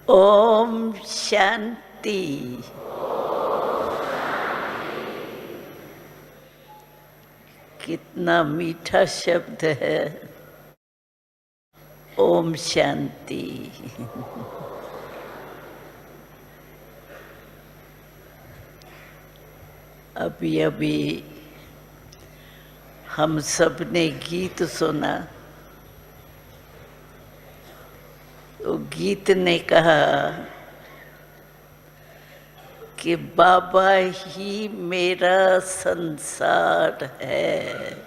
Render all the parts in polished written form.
ओम शांति। कितना मीठा शब्द है ओम शांति। अभी अभी हम सब ने गीत सुना। वो गीत ने कहा कि बाबा ही मेरा संसार है।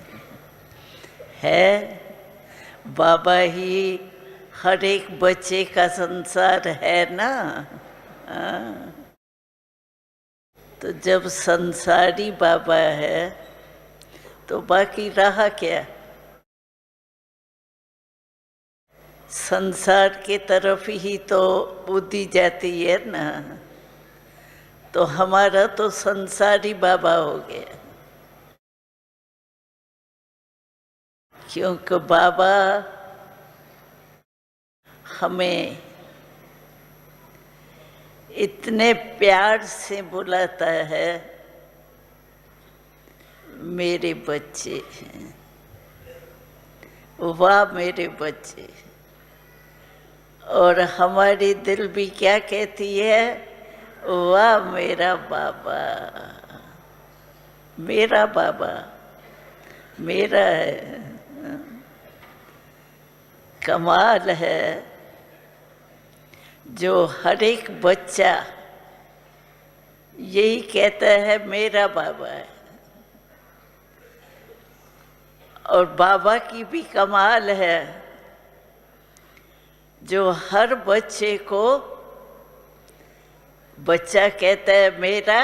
बाबा ही हर एक बच्चे का संसार है ना। तो जब संसारी बाबा है तो बाकी रहा क्या? संसार के तरफ ही तो बुद्धि जाती है ना। तो हमारा तो संसारी बाबा हो गया, क्योंकि बाबा हमें इतने प्यार से बुलाता है, मेरे बच्चे, वाह मेरे बच्चे। और हमारी दिल भी क्या कहती है? वाह मेरा बाबा, मेरा बाबा, मेरा है। कमाल है जो हर एक बच्चा यही कहता है मेरा बाबा है। और बाबा की भी कमाल है जो हर बच्चे को बच्चा कहता है मेरा,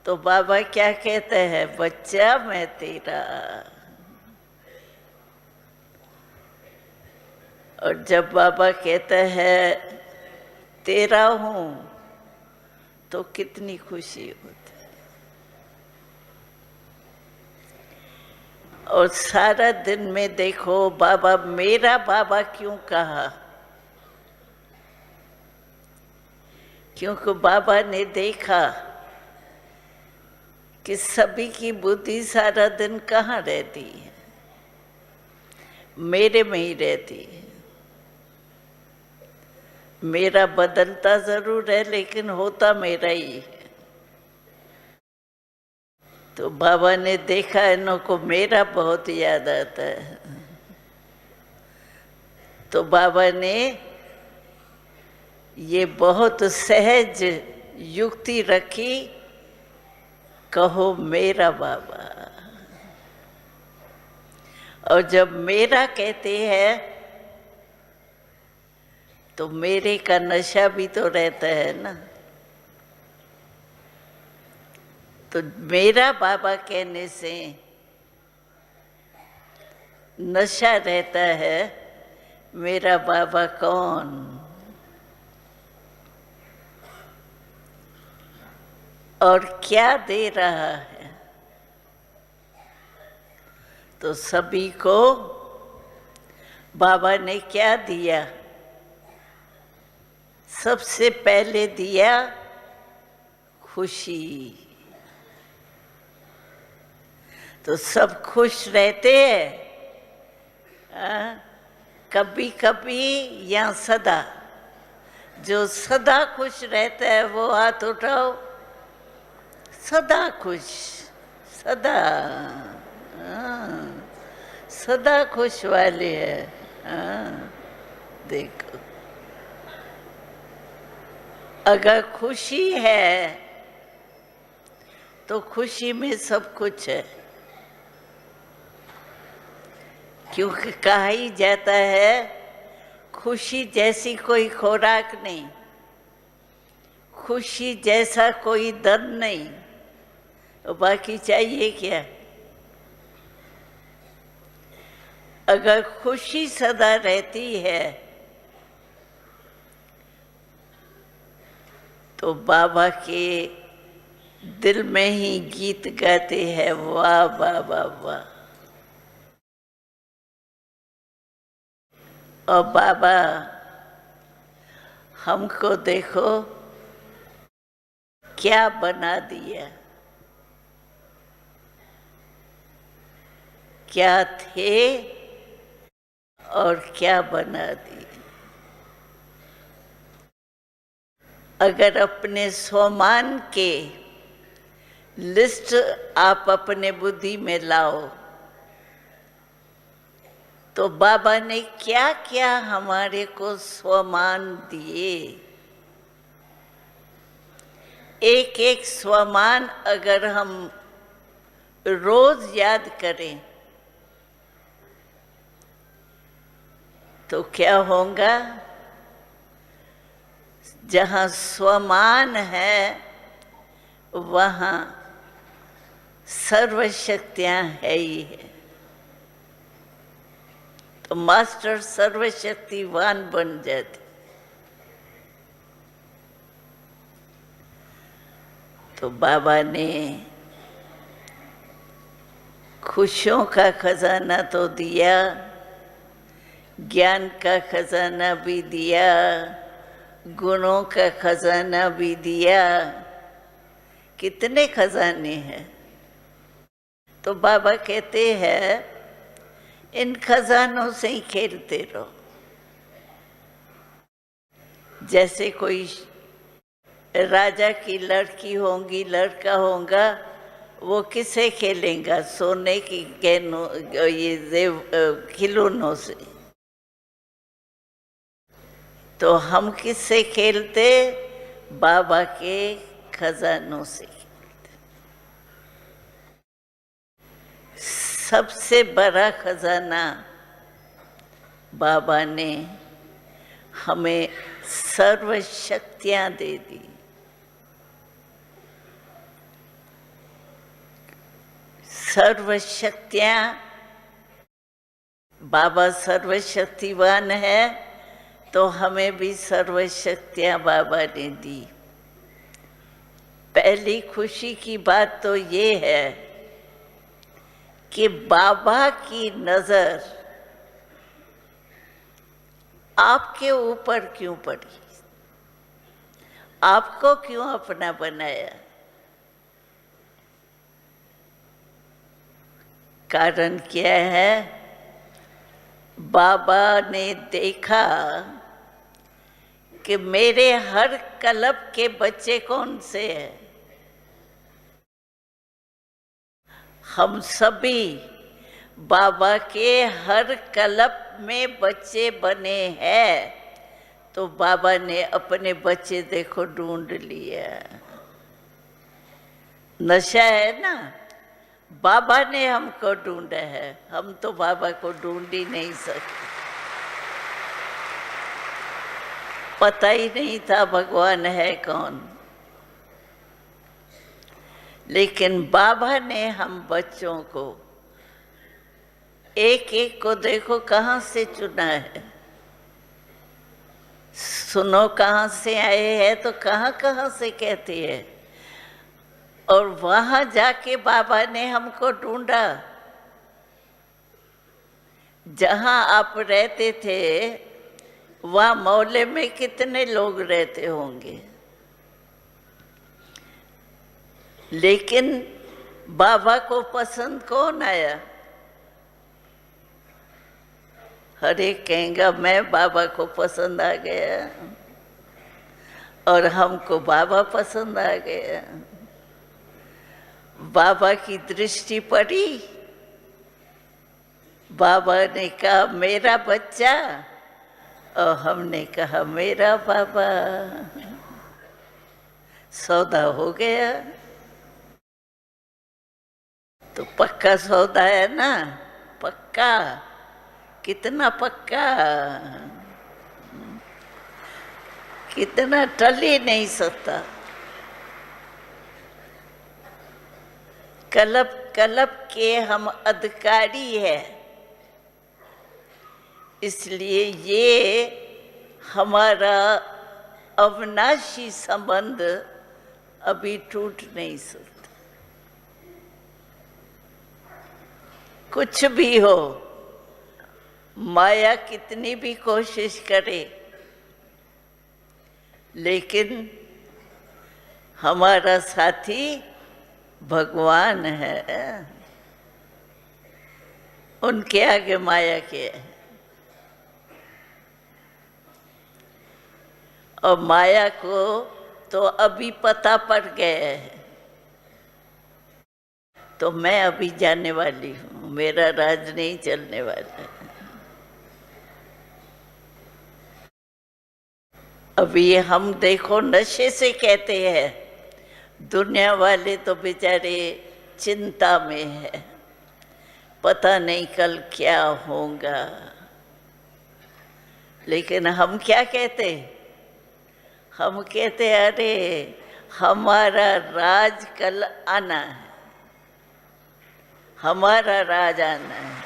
तो बाबा क्या कहते हैं? बच्चा मैं तेरा। और जब बाबा कहता है तेरा हूं तो कितनी खुशी होती है। और सारा दिन में देखो बाबा मेरा बाबा क्यों कहा? क्योंकि बाबा ने देखा कि सभी की बुद्धि सारा दिन कहाँ रहती है? मेरे में ही रहती है। मेरा बदलता जरूर है लेकिन होता मेरा ही है। तो बाबा ने देखा इन्हों को मेरा बहुत याद आता है, तो बाबा ने ये बहुत सहज युक्ति रखी, कहो मेरा बाबा। और जब मेरा कहते हैं तो मेरे का नशा भी तो रहता है ना। तो मेरा बाबा कहने से नशा रहता है। मेरा बाबा कौन? और क्या दे रहा है? तो सभी को बाबा ने क्या दिया? सबसे पहले दिया खुशी। तो सब खुश रहते हैं कभी कभी या सदा? जो सदा खुश रहता है वो हाथ उठाओ। सदा खुश, सदा सदा खुश वाले है। देखो, अगर खुशी है तो खुशी में सब कुछ है। क्योंकि कहा ही जाता है खुशी जैसी कोई खुराक नहीं, खुशी जैसा कोई धन नहीं। तो बाकी चाहिए क्या? अगर खुशी सदा रहती है तो बाबा के दिल में ही गीत गाते हैं, वाह बाबा वाह। और बाबा हमको देखो क्या बना दिया, क्या थे और क्या बना दिया। अगर अपने स्वमान के लिस्ट आप अपने बुद्धि में लाओ तो बाबा ने क्या क्या हमारे को स्वमान दिए। एक एक स्वमान अगर हम रोज याद करें तो क्या होगा? जहाँ स्वमान है वहाँ सर्वशक्तियाँ है ही है। तो मास्टर सर्वशक्तिवान बन जाते। तो बाबा ने खुशियों का खजाना तो दिया, ज्ञान का खजाना भी दिया, गुणों का खजाना भी दिया। कितने खजाने हैं। तो बाबा कहते हैं इन खजानों से ही खेलते रहो। जैसे कोई राजा की लड़की होगी, लड़का होगा, वो किससे खेलेगा? सोने की गहनों, ये खिलौनों से। तो हम किससे खेलते? बाबा के खजानों से खेलते। सबसे बड़ा खजाना बाबा ने हमें सर्वशक्तियां दे दी। सर्वशक्तियां, बाबा सर्वशक्तिवान है तो हमें भी सर्वशक्तियां बाबा ने दी। पहली खुशी की बात तो ये है कि बाबा की नजर आपके ऊपर क्यों पड़ी? आपको क्यों अपना बनाया? कारण क्या है? बाबा ने देखा कि मेरे हर कल्प के बच्चे कौन से हैं। हम सभी बाबा के हर कल्प में बच्चे बने हैं। तो बाबा ने अपने बच्चे देखो ढूंढ लिया। नशा है ना, बाबा ने हमको ढूंढा है, हम तो बाबा को ढूंढ ही नहीं सकते। पता ही नहीं था भगवान है कौन। लेकिन बाबा ने हम बच्चों को एक एक को देखो कहाँ से चुना है। सुनो कहाँ से आए हैं तो कहाँ कहाँ से कहते हैं। और वहां जाके बाबा ने हमको ढूंढा। जहां आप रहते थे वहां मोहल्ले में कितने लोग रहते होंगे, लेकिन बाबा को पसंद कौन आया? हर एक कहेगा मैं बाबा को पसंद आ गया और हमको बाबा पसंद आ गया। बाबा की दृष्टि पड़ी, बाबा ने कहा मेरा बच्चा, और हमने कहा मेरा बाबा। सौदा हो गया। तो पक्का सौदा है ना, पक्का। कितना पक्का, कितना टल ही नहीं सकता। कल्प कल्प के हम अधिकारी है, इसलिए ये हमारा अविनाशी संबंध अभी टूट नहीं सकता। कुछ भी हो, माया कितनी भी कोशिश करे, लेकिन हमारा साथी भगवान है, उनके आगे माया के है। और माया को तो अभी पता पड़ गया है, तो मैं अभी जाने वाली हूँ, मेरा राज नहीं चलने वाला है। अभी हम देखो नशे से कहते हैं, दुनिया वाले तो बेचारे चिंता में है, पता नहीं कल क्या होगा। लेकिन हम क्या कहते, हम कहते अरे हमारा राज कल आना है, हमारा राज आना है।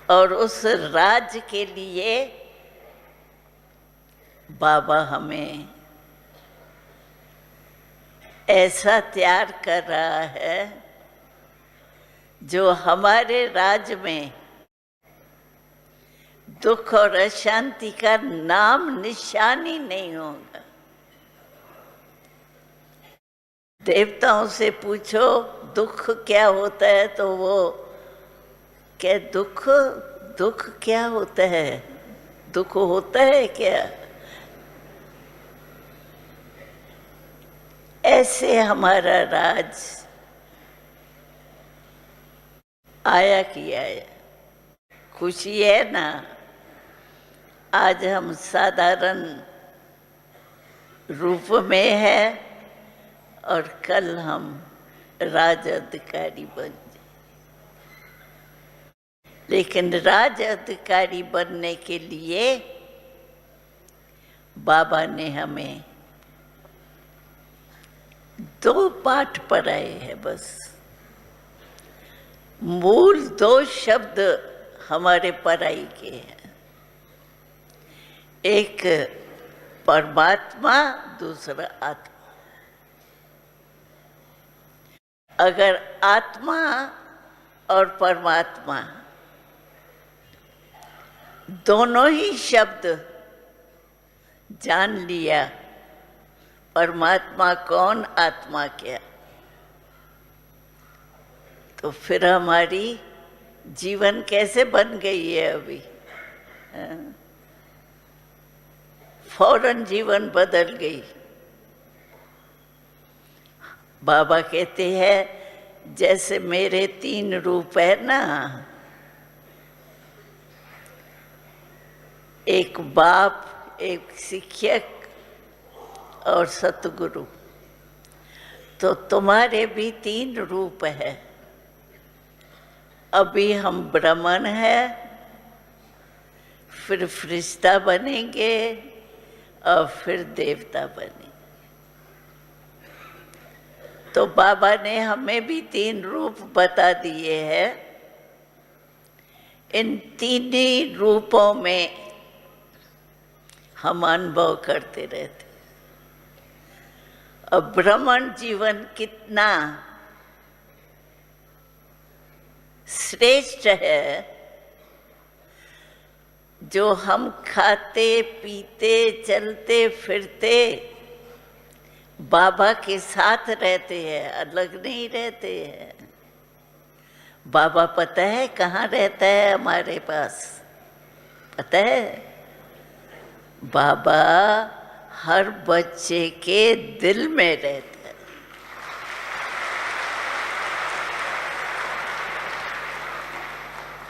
और उस राज के लिए बाबा हमें ऐसा तैयार कर रहा है जो हमारे राज में दुख और अशांति का नाम निशान ही नहीं होगा। देवताओं से पूछो दुख क्या होता है, तो वो क्या दुख, दुख क्या होता है, दुख होता है क्या? ऐसे हमारा राज आया कि आया। खुशी है ना, आज हम साधारण रूप में है और कल हम राज अधिकारी बन जाए। लेकिन राज अधिकारी बनने के लिए बाबा ने हमें 2 पाठ पढ़ाए हैं बस। मूल 2 शब्द हमारे पढ़ाई के हैं, एक परमात्मा, दूसरा आत्मा। अगर आत्मा और परमात्मा दोनों ही शब्द जान लिया, परमात्मा कौन, आत्मा क्या, तो फिर हमारी जीवन कैसे बन गई है अभी। फौरन जीवन बदल गई। बाबा कहते हैं जैसे मेरे 3 रूप है ना, एक बाप, एक शिक्षक और सतगुरु, तो तुम्हारे भी 3 रूप है। अभी हम ब्राह्मण हैं, फिर फरिश्ता बनेंगे और फिर देवता बनेंगे। तो बाबा ने हमें भी 3 रूप बता दिए हैं। इन 3 ही रूपों में हम अनुभव करते रहते। अब ब्राह्मण जीवन कितना श्रेष्ठ है, जो हम खाते पीते चलते फिरते बाबा के साथ रहते हैं, अलग नहीं रहते हैं। बाबा पता है कहाँ रहता है हमारे पास, पता है? बाबा हर बच्चे के दिल में रहता है।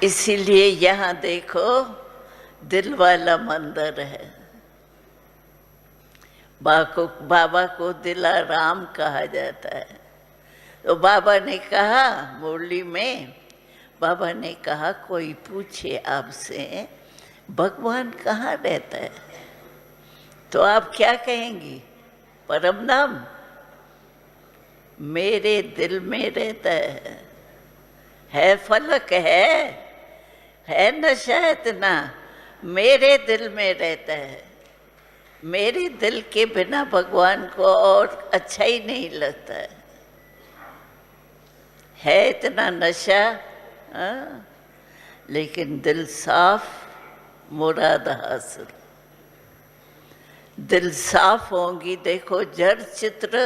इसीलिए यहाँ देखो दिल वाला मंदिर है। बाबा को दिलाराम कहा जाता है। तो बाबा ने कहा मुरली में, बाबा ने कहा कोई पूछे आपसे भगवान कहाँ रहता है, तो आप क्या कहेंगी? परम धाम मेरे दिल में रहता है फलक है नशा इतना, मेरे दिल में रहता है। मेरे दिल के बिना भगवान को और अच्छा ही नहीं लगता है इतना नशा, लेकिन दिल साफ मुराद हासिल। दिल साफ होंगी, देखो जड़ चित्र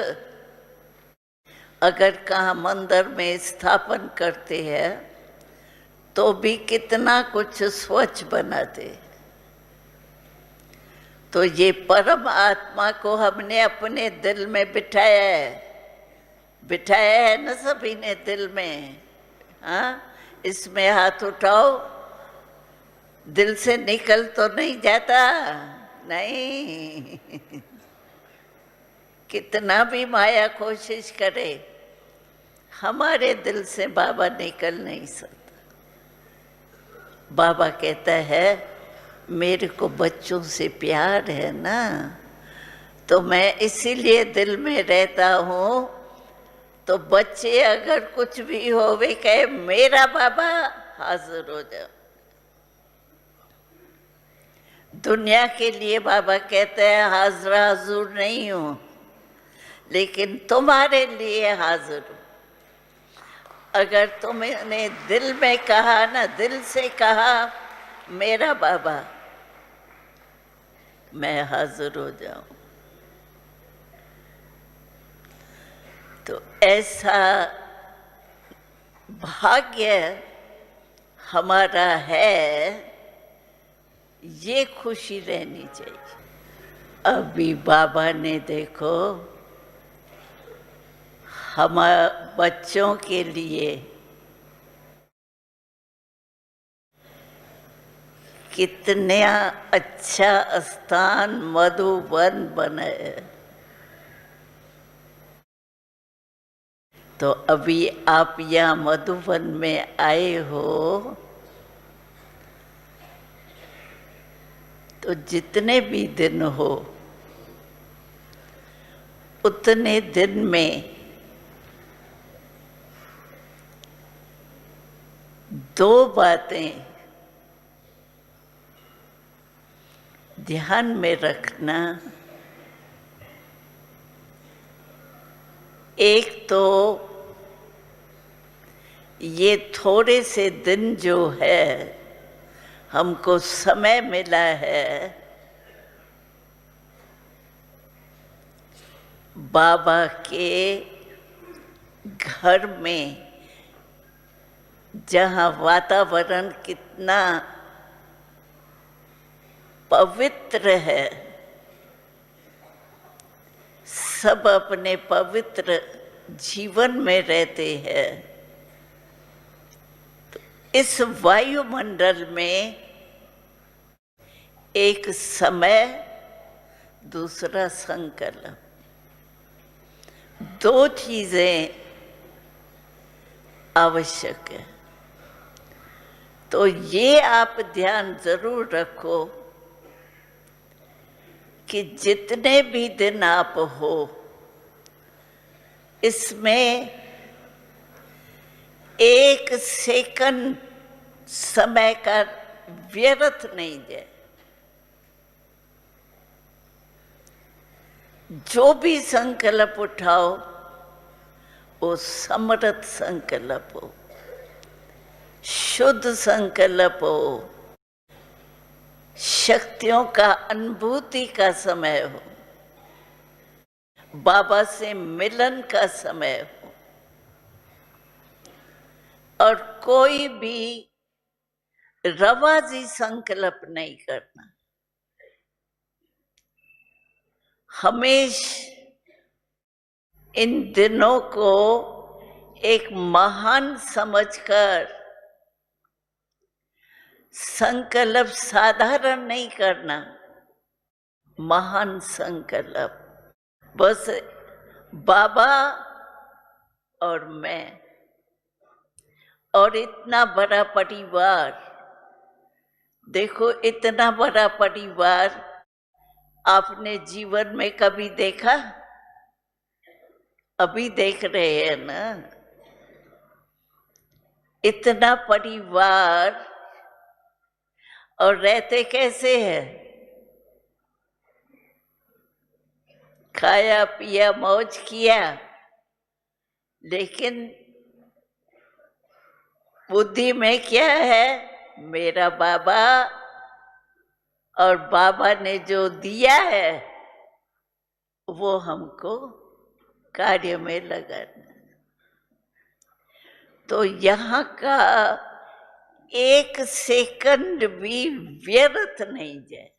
अगर कहाँ मंदिर में स्थापन करते हैं तो भी कितना कुछ स्वच्छ बनाते। तो ये परम आत्मा को हमने अपने दिल में बिठाया है ना सभी ने दिल में। हाँ, इसमें हाथ उठाओ, दिल से निकल तो नहीं जाता, नहीं। कितना भी माया कोशिश करे, हमारे दिल से बाबा निकल नहीं सकता। बाबा कहता है मेरे को बच्चों से प्यार है ना, तो मैं इसीलिए दिल में रहता हूँ। तो बच्चे अगर कुछ भी हो वे कहे मेरा बाबा, हाजिर हो जाओ। दुनिया के लिए बाबा कहते हैं हाजरा हजूर नहीं हूँ, लेकिन तुम्हारे लिए हाजिर हूँ। अगर तुमने दिल में कहा ना, दिल से कहा मेरा बाबा, मैं हाजिर हो जाऊं। तो ऐसा भाग्य हमारा है, ये खुशी रहनी चाहिए। अभी बाबा ने देखो हम बच्चों के लिए कितना अच्छा स्थान मधुबन बनाया। तो अभी आप यहाँ मधुबन में आए हो, तो जितने भी दिन हो उतने दिन में दो बातें ध्यान में रखना। एक तो ये थोड़े से दिन जो है हमको समय मिला है, बाबा के घर में, जहाँ वातावरण कितना पवित्र है, सब अपने पवित्र जीवन में रहते हैं। तो इस वायुमंडल में एक समय, दूसरा संकल्प, दो चीजें आवश्यक है। तो ये आप ध्यान जरूर रखो कि जितने भी दिन आप हो, इसमें एक सेकंड समय का व्यर्थ नहीं जाए। जो भी संकल्प उठाओ वो समर्थ संकल्प हो, शुद्ध संकल्प हो, शक्तियों का अनुभूति का समय हो, बाबा से मिलन का समय हो। और कोई भी रवाजी संकल्प नहीं करना। हमेशा इन दिनों को एक महान समझकर संकल्प साधारण नहीं करना, महान संकल्प। बस बाबा और मैं और इतना बड़ा परिवार, देखो इतना बड़ा परिवार आपने जीवन में कभी देखा? अभी देख रहे हैं ना, इतना परिवार, और रहते कैसे हैं? खाया पिया मौज किया, लेकिन बुद्धि में क्या है? मेरा बाबा और बाबा ने जो दिया है वो हमको कार्य में लगाना। तो यहाँ का एक सेकंड भी व्यर्थ नहीं जाए,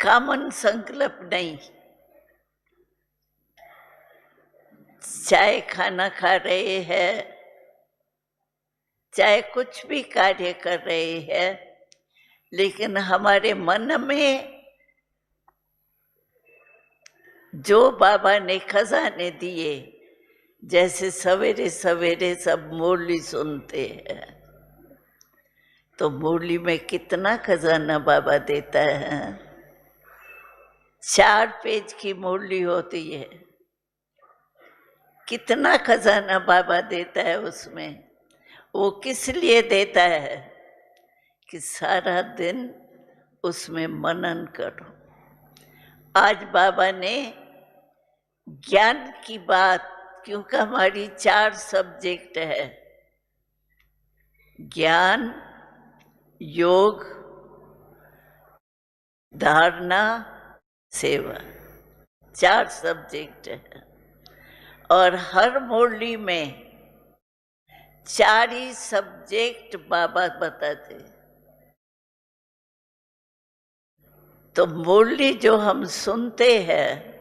कामन संकल्प नहीं। चाहे खाना खा रहे हैं, चाहे कुछ भी कार्य कर रहे हैं, लेकिन हमारे मन में जो बाबा ने खजाने दिए, जैसे सवेरे सवेरे सब मुरली सुनते हैं, तो मुरली में कितना खजाना बाबा देता है। 4 पेज की मुरली होती है, कितना खजाना बाबा देता है उसमें। वो किस लिए देता है कि सारा दिन उसमें मनन करो। आज बाबा ने ज्ञान की बात, क्योंकि हमारी 4 सब्जेक्ट है, ज्ञान, योग, धारणा, सेवा, 4 सब्जेक्ट है। और हर मुरली में 4 ही सब्जेक्ट बाबा बताते। तो मुरली जो हम सुनते हैं,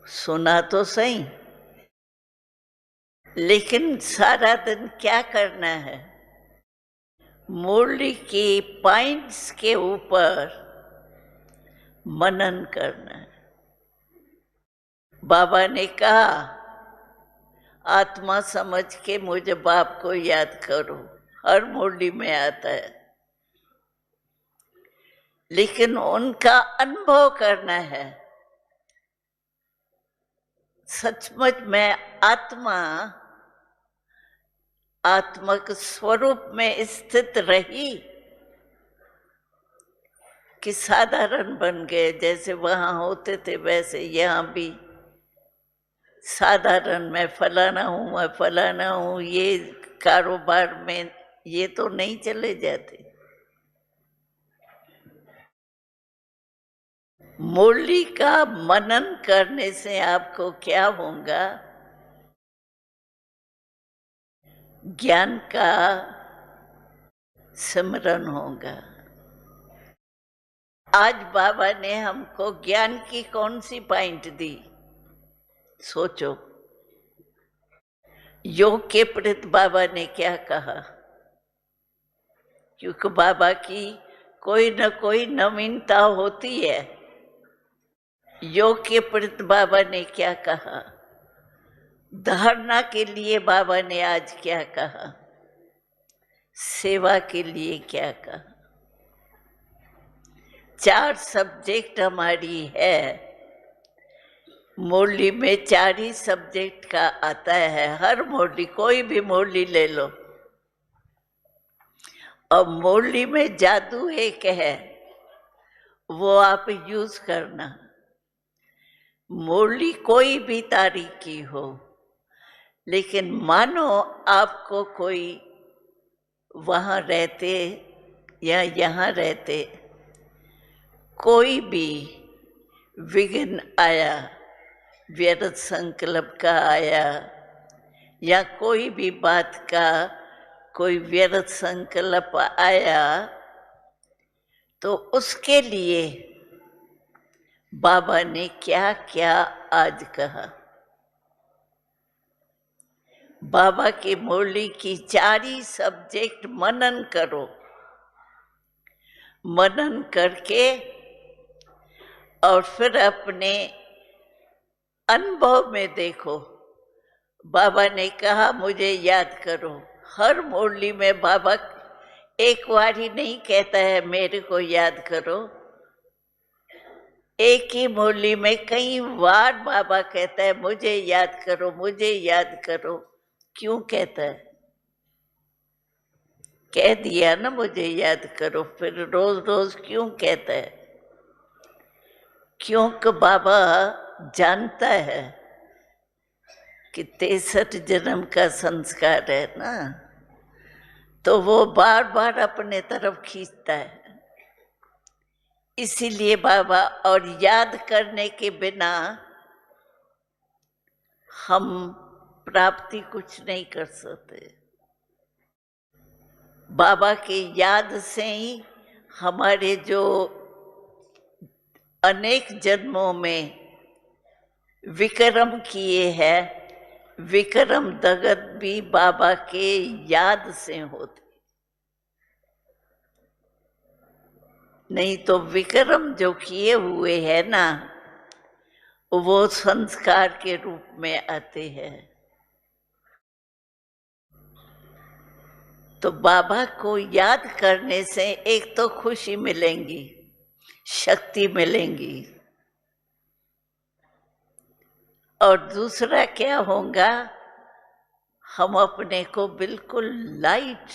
सुना तो सही, लेकिन सारा दिन क्या करना है? मुरली के पॉइंट्स के ऊपर मनन करना है। बाबा ने कहा आत्मा समझ के मुझे बाप को याद करो, हर मुरली में आता है, लेकिन उनका अनुभव करना है। सचमुच में आत्मक स्वरूप में स्थित रही कि साधारण बन गए। जैसे वहां होते थे वैसे यहाँ भी साधारण, मैं फलाना हूँ, मैं फलाना हूँ, ये कारोबार में ये तो नहीं चले जाते। मुरली का मनन करने से आपको क्या होगा? ज्ञान का सिमरन होगा। आज बाबा ने हमको ज्ञान की कौन सी पॉइंट दी? सोचो। योग के प्रति बाबा ने क्या कहा? क्योंकि बाबा की कोई न कोई नवीनता होती है। योग के प्रति बाबा ने क्या कहा? धारणा के लिए बाबा ने आज क्या कहा? सेवा के लिए क्या कहा? 4 सब्जेक्ट हमारी है। मुरली में 4 ही सब्जेक्ट का आता है। हर मुरली, कोई भी मुरली ले लो, और मुरली में जादू एक है, वो आप यूज करना। मुरली कोई भी तारीख की हो, लेकिन मानो आपको कोई वहाँ रहते या यहाँ रहते, कोई भी विघ्न आया, व्यर्थ संकल्प का आया, या कोई भी बात का कोई व्यर्थ संकल्प आया, तो उसके लिए बाबा ने क्या क्या आज कहा। बाबा की मुरली की 4 ही सब्जेक्ट मनन करो। मनन करके और फिर अपने अनुभव में देखो। बाबा ने कहा मुझे याद करो। हर मुरली में बाबा एक बार ही नहीं कहता है मेरे को याद करो। एक ही मुरली में कई बार बाबा कहता है मुझे याद करो, मुझे याद करो। क्यों कहता है? कह दिया ना मुझे याद करो, फिर रोज रोज क्यों कहता है? क्योंकि बाबा जानता है कि 63 जन्म का संस्कार है ना, तो वो बार बार अपने तरफ खींचता है। इसीलिए बाबा, और याद करने के बिना हम प्राप्ति कुछ नहीं कर सकते। बाबा के याद से ही हमारे जो अनेक जन्मों में विक्रम किए हैं, विक्रम दगत भी बाबा के याद से होते। नहीं तो विक्रम जो किए हुए हैं ना, वो संस्कार के रूप में आते हैं। तो बाबा को याद करने से एक तो खुशी मिलेंगी, शक्ति मिलेंगी, और दूसरा क्या होगा, हम अपने को बिल्कुल लाइट,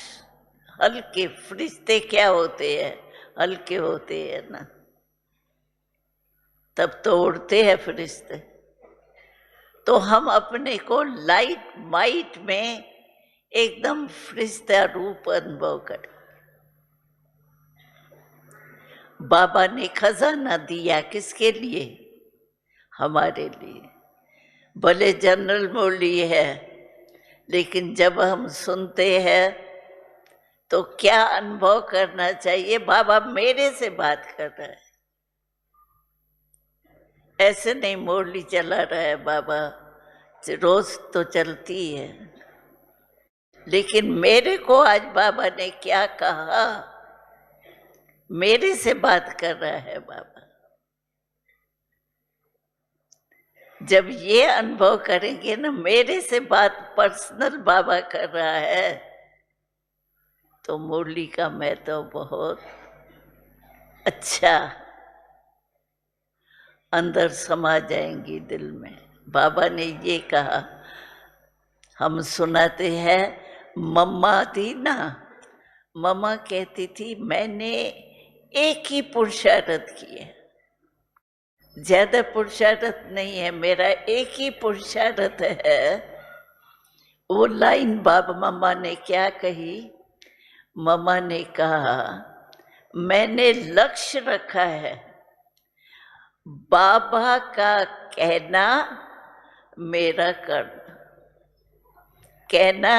हल्के, फरिश्ते क्या होते हैं, हल्के होते हैं ना, तब तो उड़ते हैं फरिश्ते। तो हम अपने को लाइट माइट में एकदम फरिश्ता रूप अनुभव करें। बाबा ने खजाना दिया किसके लिए? हमारे लिए। भले जनरल मुरली है, लेकिन जब हम सुनते हैं तो क्या अनुभव करना चाहिए? बाबा मेरे से बात कर रहा है, ऐसे नहीं मुरली चला रहा है बाबा, रोज तो चलती है, लेकिन मेरे को आज बाबा ने क्या कहा, मेरे से बात कर रहा है बाबा। जब ये अनुभव करेंगे ना, मेरे से बात पर्सनल बाबा कर रहा है, तो मुरली का मैं तो बहुत अच्छा अंदर समा जाएंगी दिल में। बाबा ने ये कहा, हम सुनाते हैं, मम्मा थी ना, मम्मा कहती थी मैंने एक ही पुरुषार्थ किया, ज्यादा पुरुषार्थ नहीं है, मेरा एक ही पुरुषार्थ है। वो लाइन बाबा मम्मा ने क्या कही? मम्मा ने कहा, मैंने लक्ष्य रखा है, बाबा का कहना मेरा करना। कहना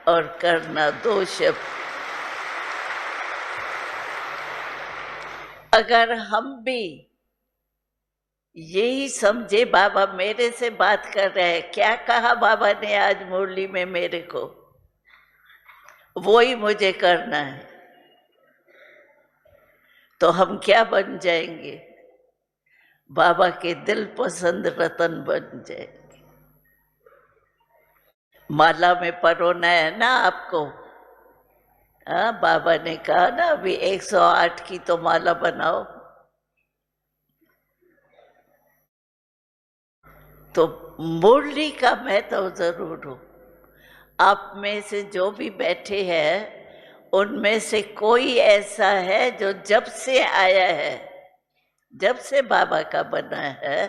और करना दो शब्द। अगर हम भी यही समझे बाबा मेरे से बात कर रहे हैं, क्या कहा बाबा ने आज मुरली में मेरे को, वो ही मुझे करना है, तो हम क्या बन जाएंगे? बाबा के दिल पसंद रतन बन जाएंगे। माला में परोना है ना आपको। हाँ, बाबा ने कहा ना अभी 108 की तो माला बनाओ। तो मुरली का मैं तो जरूर हूं। आप में से जो भी बैठे हैं, उनमें से कोई ऐसा है जो जब से आया है, जब से बाबा का बना है,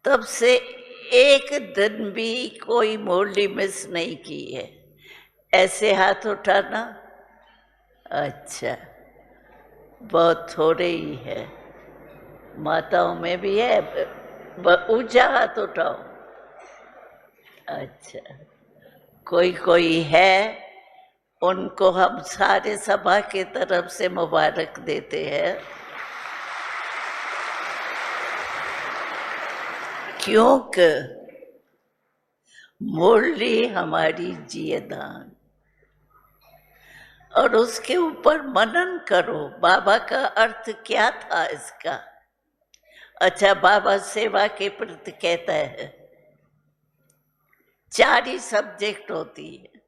तब से एक दिन भी कोई मुरली मिस नहीं की है? ऐसे हाथ उठाना। अच्छा, बहुत थोड़े ही है, माताओं में भी है, ऊंचा हाथ उठाओ। अच्छा, कोई कोई है, उनको हम सारे सभा के तरफ से मुबारक देते हैं, क्योंकि मुरली हमारी जियेदान। और उसके ऊपर मनन करो, बाबा का अर्थ क्या था इसका। अच्छा, बाबा सेवा के प्रति कहता है, 4 ही सब्जेक्ट होती है।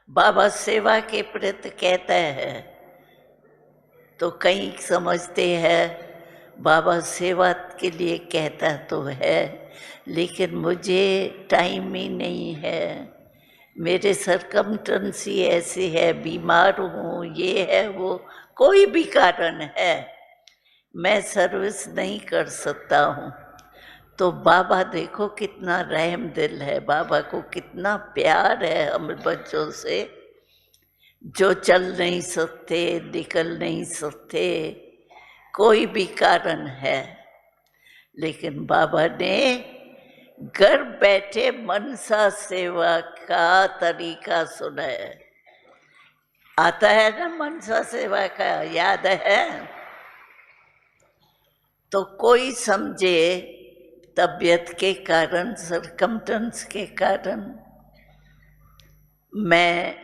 बाबा सेवा के प्रति कहता है, तो कई समझते हैं बाबा सेवा के लिए कहता तो है, लेकिन मुझे टाइम ही नहीं है, मेरे सरकमस्टेंसी ऐसी है, बीमार हूँ, ये है वो, कोई भी कारण है, मैं सर्विस नहीं कर सकता हूँ। तो बाबा देखो कितना रहम दिल है, बाबा को कितना प्यार है हम बच्चों से। जो चल नहीं सकते, निकल नहीं सकते, कोई भी कारण है, लेकिन बाबा ने घर बैठे मनसा सेवा का तरीका सुनाया। आता है ना मनसा सेवा का, याद है? तो कोई समझे तबीयत के कारण, सरकमस्टेंस के कारण मैं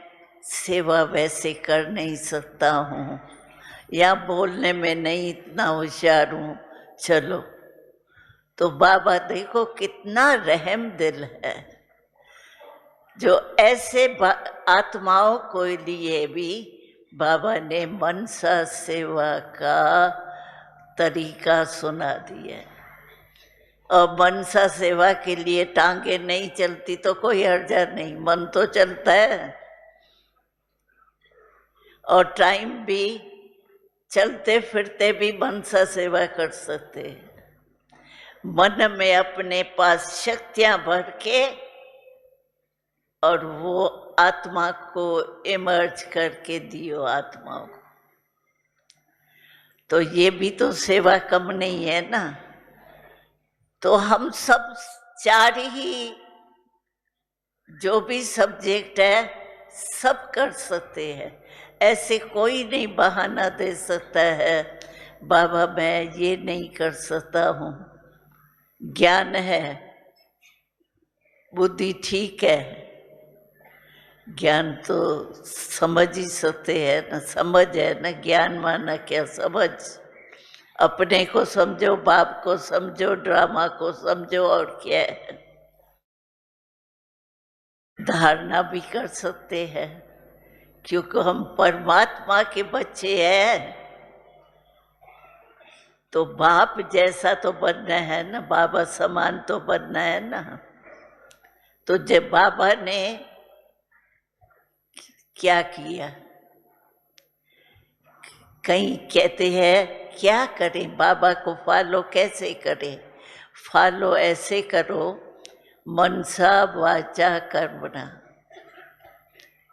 सेवा वैसे कर नहीं सकता हूँ, या बोलने में नहीं इतना होशियार हूँ, चलो। तो बाबा देखो कितना रहम दिल है, जो ऐसे आत्माओं को लिए भी बाबा ने मनसा सेवा का तरीका सुना दिया। और मनसा सेवा के लिए टांगे नहीं चलती तो कोई हर्जा नहीं, मन तो चलता है, और टाइम भी चलते फिरते भी मनसा सेवा कर सकते हैं। मन में अपने पास शक्तियां भर के और वो आत्मा को इमर्ज करके दियो आत्माओं को, तो ये भी तो सेवा कम नहीं है ना। तो हम सब चार ही जो भी सब्जेक्ट है सब कर सकते हैं, ऐसे कोई नहीं बहाना दे सकता है बाबा मैं ये नहीं कर सकता हूँ। ज्ञान है, बुद्धि ठीक है, ज्ञान तो समझ ही सकते हैं ना, समझ है ना, ज्ञान माना क्या समझ। अपने को समझो, बाप को समझो, ड्रामा को समझो, और क्या है। धारणा भी कर सकते हैं, क्योंकि हम परमात्मा के बच्चे हैं, तो बाप जैसा तो बनना है ना, बाबा समान तो बनना है ना। तो जब बाबा ने क्या किया, कहीं कहते हैं क्या करें, बाबा को फॉलो कैसे करें? फॉलो ऐसे करो, मनसा वाचा कर्मणा,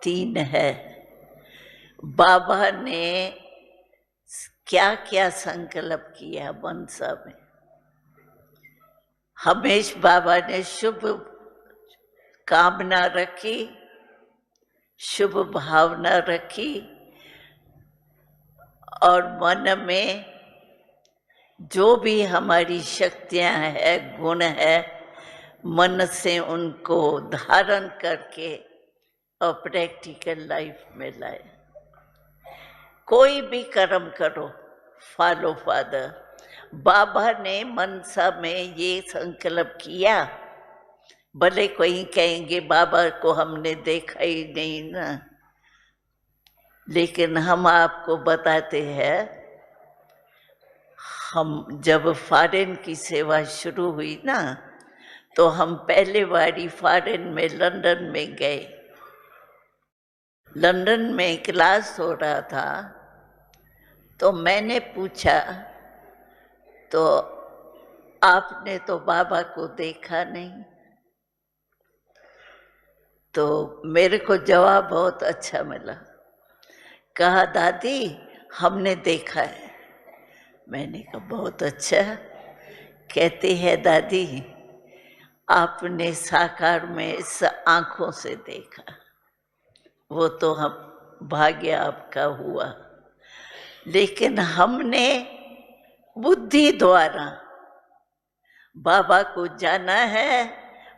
3 है। बाबा ने क्या क्या संकल्प किया मनसा में? हमेश बाबा ने शुभ कामना रखी, शुभ भावना रखी, और मन में जो भी हमारी शक्तियां हैं, गुण है, मन से उनको धारण करके और प्रैक्टिकल लाइफ में लाए। कोई भी कर्म करो, फॉलो फादर। बाबा ने मनसा में ये संकल्प किया, भले कोई कहेंगे बाबा को हमने देखा ही नहीं ना, लेकिन हम आपको बताते हैं, हम जब फॉरेन की सेवा शुरू हुई ना, तो हम पहले बारी फॉरेन में लंदन में गए। लंदन में क्लास हो रहा था, तो मैंने पूछा, तो आपने तो बाबा को देखा नहीं? तो मेरे को जवाब बहुत अच्छा मिला। कहा दादी हमने देखा है। मैंने कहा बहुत अच्छा। कहती है दादी आपने साकार में इस आंखों से देखा, वो तो हम भाग्य आपका हुआ, लेकिन हमने बुद्धि द्वारा बाबा को जाना है,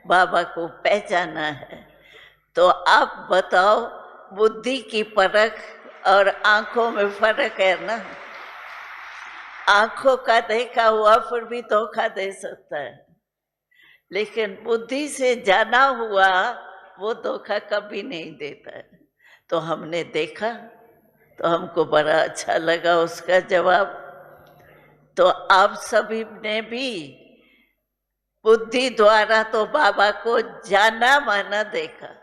बाबा को पहचाना है। तो आप बताओ, बुद्धि की परख और आंखों में फर्क है ना। आंखों का देखा हुआ फिर भी धोखा दे सकता है, लेकिन बुद्धि से जाना हुआ वो धोखा कभी नहीं देता है। तो हमने देखा, तो हमको बड़ा अच्छा लगा उसका जवाब। तो आप सभी ने भी बुद्धि द्वारा तो बाबा को जाना माना देखा।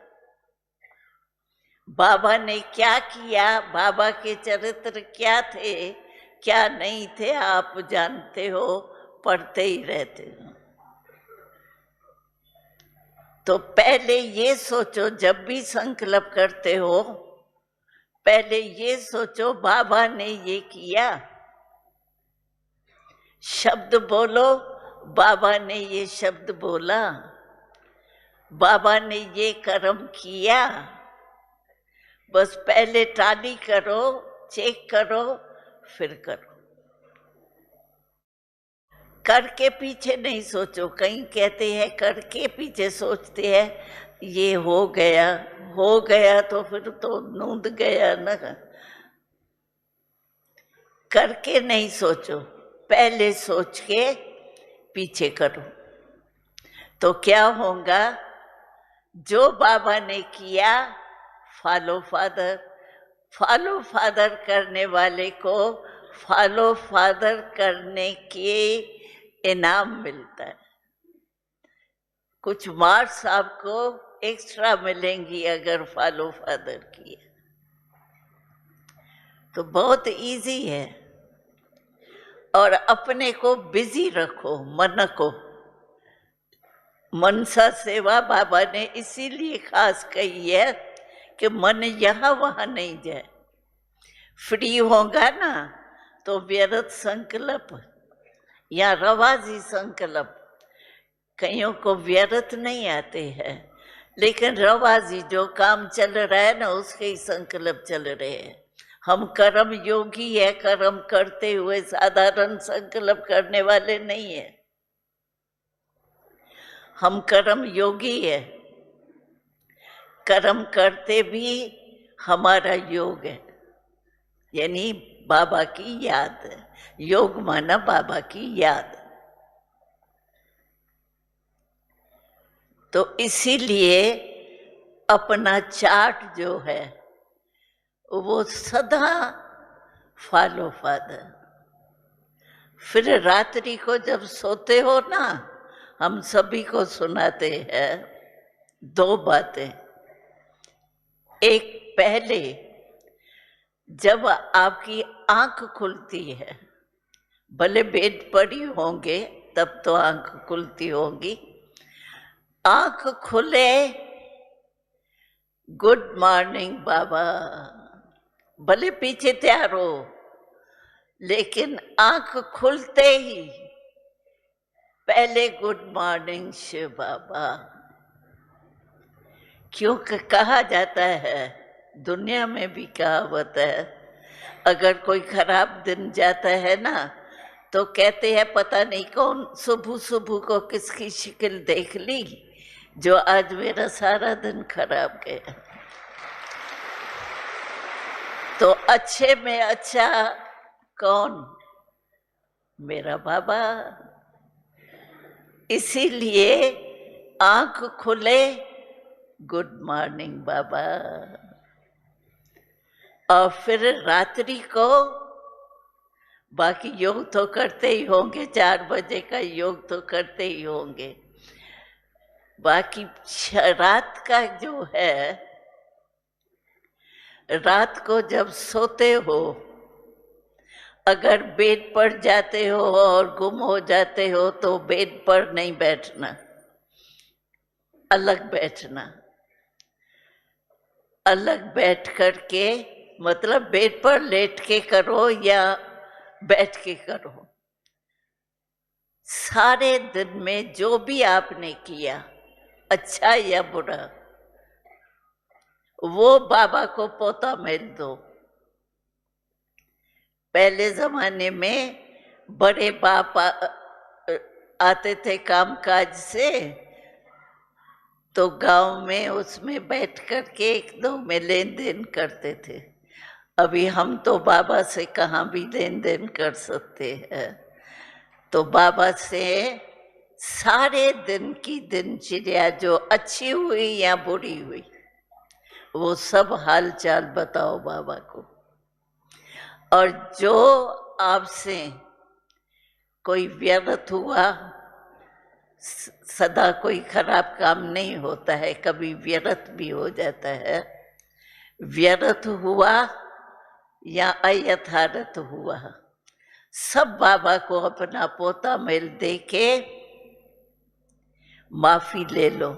बाबा ने क्या किया, बाबा के चरित्र क्या थे क्या नहीं थे, आप जानते हो, पढ़ते ही रहते हो। तो पहले ये सोचो, जब भी संकल्प करते हो पहले ये सोचो बाबा ने ये किया, शब्द बोलो बाबा ने ये शब्द बोला, बाबा ने ये कर्म किया। बस पहले टाली करो, चेक करो, फिर करो। करके पीछे नहीं सोचो। कहीं कहते हैं करके पीछे सोचते हैं, ये हो गया तो फिर तो नूंद गया ना। करके नहीं सोचो, पहले सोच के पीछे करो। तो क्या होगा, जो बाबा ने किया फॉलो फादर, फॉलो फादर करने वाले को फॉलो फादर करने के इनाम मिलता है। कुछ मार्क्स आपको एक्स्ट्रा मिलेंगी अगर फॉलो फादर किए। तो बहुत इजी है। और अपने को बिजी रखो, मन को। मनसा सेवा बाबा ने इसीलिए खास कही है कि मन यहाँ वहाँ नहीं जाए। फ्री होगा ना तो व्यर्थ संकल्प या रवाजी संकल्प, कईयों को व्यर्थ नहीं आते हैं, लेकिन रवाजी जो काम चल रहा है ना उसके ही संकल्प चल रहे हैं। हम कर्म योगी है, कर्म करते हुए साधारण संकल्प करने वाले नहीं है। हम कर्म योगी है, कर्म करते भी हमारा योग है, यानी बाबा की याद है। योग माना बाबा की याद। तो इसीलिए अपना चार्ट जो है वो सदा फॉलो फादर। फिर रात्रि को जब सोते हो ना, हम सभी को सुनाते हैं दो बातें। एक, पहले जब आपकी आंख खुलती है, भले बेड पड़ी होंगे तब तो आंख खुलती होगी, आंख खुले गुड मॉर्निंग बाबा, भले पीछे तैयार हो, लेकिन आंख खुलते ही पहले गुड मॉर्निंग शिव बाबा। क्योंकि कहा जाता है, दुनिया में भी कहावत है, अगर कोई खराब दिन जाता है ना तो कहते हैं पता नहीं कौन सुबह सुबह को किसकी शक्ल देख ली जो आज मेरा सारा दिन खराब गया। तो अच्छे में अच्छा कौन? मेरा बाबा। इसीलिए आंख खुले गुड मॉर्निंग बाबा। और फिर रात्रि को बाकी योग तो करते ही होंगे, 4 बजे का योग तो करते ही होंगे। बाकी रात का जो है, रात को जब सोते हो, अगर बेड पर जाते हो और गुम हो जाते हो तो बेड पर नहीं बैठना, अलग बैठना। अलग बैठ करके, मतलब बेड पर लेट के करो या बैठ के करो। सारे दिन में जो भी आपने किया, अच्छा या बुरा, वो बाबा को पोता मेल दो। पहले जमाने में बड़े बाप आते थे कामकाज से, तो गांव में उसमें बैठ करके 1-2 में लेन देन करते थे। अभी हम तो बाबा से कहाँ भी लेन देन कर सकते हैं। तो बाबा से सारे दिन की दिनचर्या जो अच्छी हुई या बुरी हुई, वो सब हालचाल बताओ बाबा को। और जो आपसे कोई व्यर्थ हुआ, सदा कोई खराब काम नहीं होता है, कभी व्यर्थ भी हो जाता है। व्यर्थ हुआ या अयथार्थ हुआ, सब बाबा को अपना पोता मेल दे के माफी ले लो।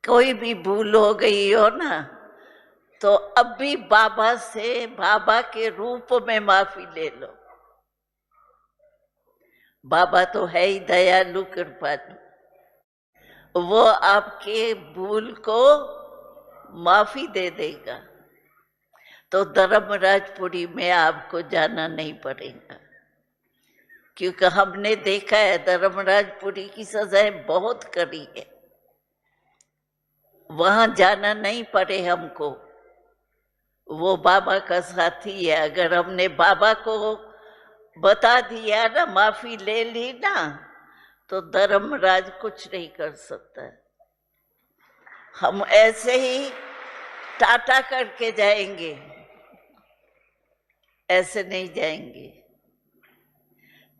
कोई भी भूल हो गई हो ना तो अब भी बाबा से, बाबा के रूप में माफी ले लो। बाबा तो है ही दयालु कृपालु, वो आपके भूल को माफी दे देगा। तो धर्मराजपुरी में आपको जाना नहीं पड़ेगा, क्योंकि हमने देखा है धर्मराजपुरी की सजाएं बहुत कड़ी है। वहां जाना नहीं पड़े हमको, वो बाबा का साथी है। अगर हमने बाबा को बता दिया ना, माफी ले ली ना, तो धर्मराज कुछ नहीं कर सकता। हम ऐसे ही टाटा करके जाएंगे, ऐसे नहीं जाएंगे।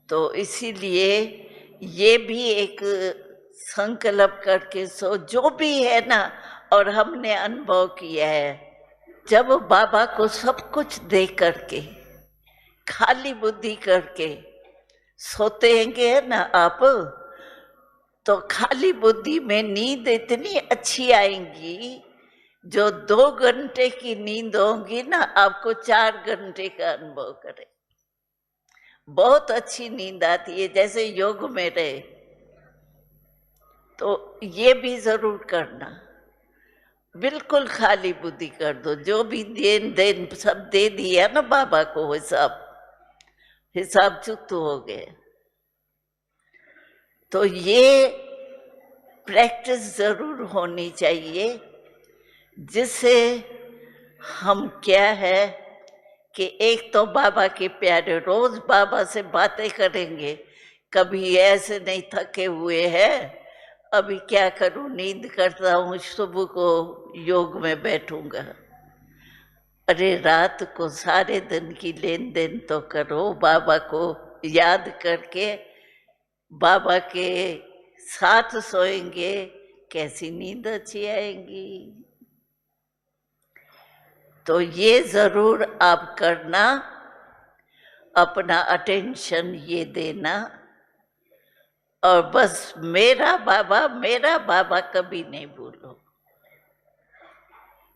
तो इसीलिए ये भी एक संकल्प करके सो, जो भी है ना। और हमने अनुभव किया है, जब बाबा को सब कुछ दे करके, खाली बुद्धि करके सोते हैं ना आप, तो खाली बुद्धि में नींद इतनी अच्छी आएंगी, जो 2 घंटे की नींद होगी ना, आपको 4 घंटे का अनुभव करे। बहुत अच्छी नींद आती है, जैसे योग में रहे। तो ये भी जरूर करना, बिल्कुल खाली बुद्धि कर दो। जो भी देन देन सब दे दिया ना बाबा को, हिसाब चुक्त हो गए। तो ये प्रैक्टिस जरूर होनी चाहिए, जिससे हम क्या है कि एक तो बाबा के प्यारे, रोज बाबा से बातें करेंगे। कभी ऐसे नहीं थके हुए हैं, अभी क्या करूं, नींद करता हूं, सुबह को योग में बैठूंगा। अरे रात को सारे दिन की लेन देन तो करो, बाबा को याद करके बाबा के साथ सोएंगे, कैसी नींद अच्छी आएगी। तो ये जरूर आप करना, अपना अटेंशन ये देना। और बस मेरा बाबा कभी नहीं भूलो।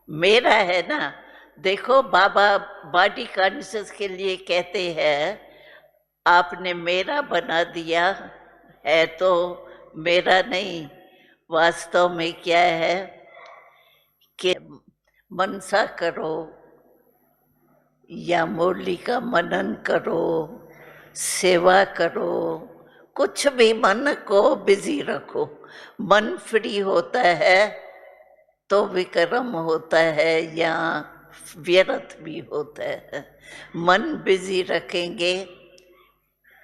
मेरा है ना, देखो बाबा बॉडी कॉन्शियस के लिए कहते हैं, आपने मेरा बना दिया है तो मेरा नहीं। वास्तव में क्या है कि मनसा करो या मुरली का मनन करो, सेवा करो, कुछ भी मन को बिजी रखो। मन फ्री होता है तो विक्रम होता है या व्यर्थ भी होता है। मन बिजी रखेंगे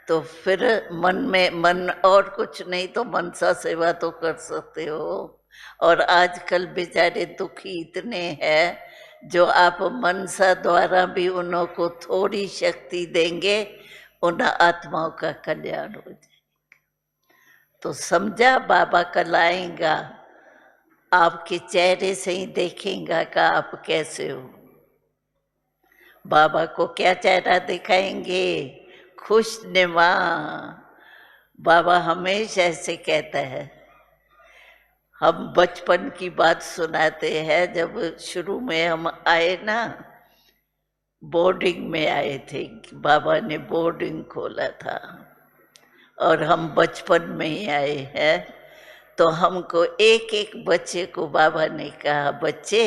तो फिर मन और कुछ नहीं तो मनसा सेवा तो कर सकते हो। और आजकल बेचारे दुखी इतने हैं, जो आप मनसा द्वारा भी उन्हों को थोड़ी शक्ति देंगे, उन आत्माओं का कल्याण हो जाएगा। तो समझा, बाबा कल आएगा, आपके चेहरे से ही देखेगा कि आप कैसे हो। बाबा को क्या चेहरा दिखाएंगे? खुश निमा। बाबा हमेशा ऐसे कहता है। हम बचपन की बात सुनाते हैं, जब शुरू में हम आए ना, बोर्डिंग में आए थे, बाबा ने बोर्डिंग खोला था और हम बचपन में ही आए हैं। तो हमको एक एक बच्चे को बाबा ने कहा, बच्चे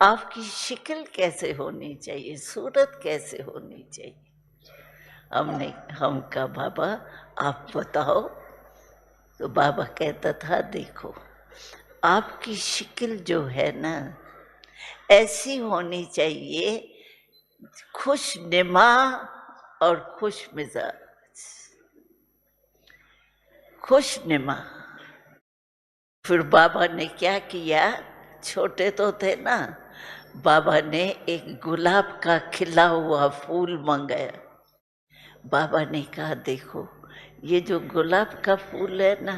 आपकी शक्ल कैसे होनी चाहिए, सूरत कैसे होनी चाहिए। हम कहा बाबा आप बताओ। तो बाबा कहता था, देखो आपकी शक्ल जो है ना, ऐसी होनी चाहिए, खुश निमा और खुश मिजाज। खुश निमा। फिर बाबा ने क्या किया, छोटे तो थे ना, बाबा ने एक गुलाब का खिला हुआ फूल मंगाया। बाबा ने कहा, देखो ये जो गुलाब का फूल है ना,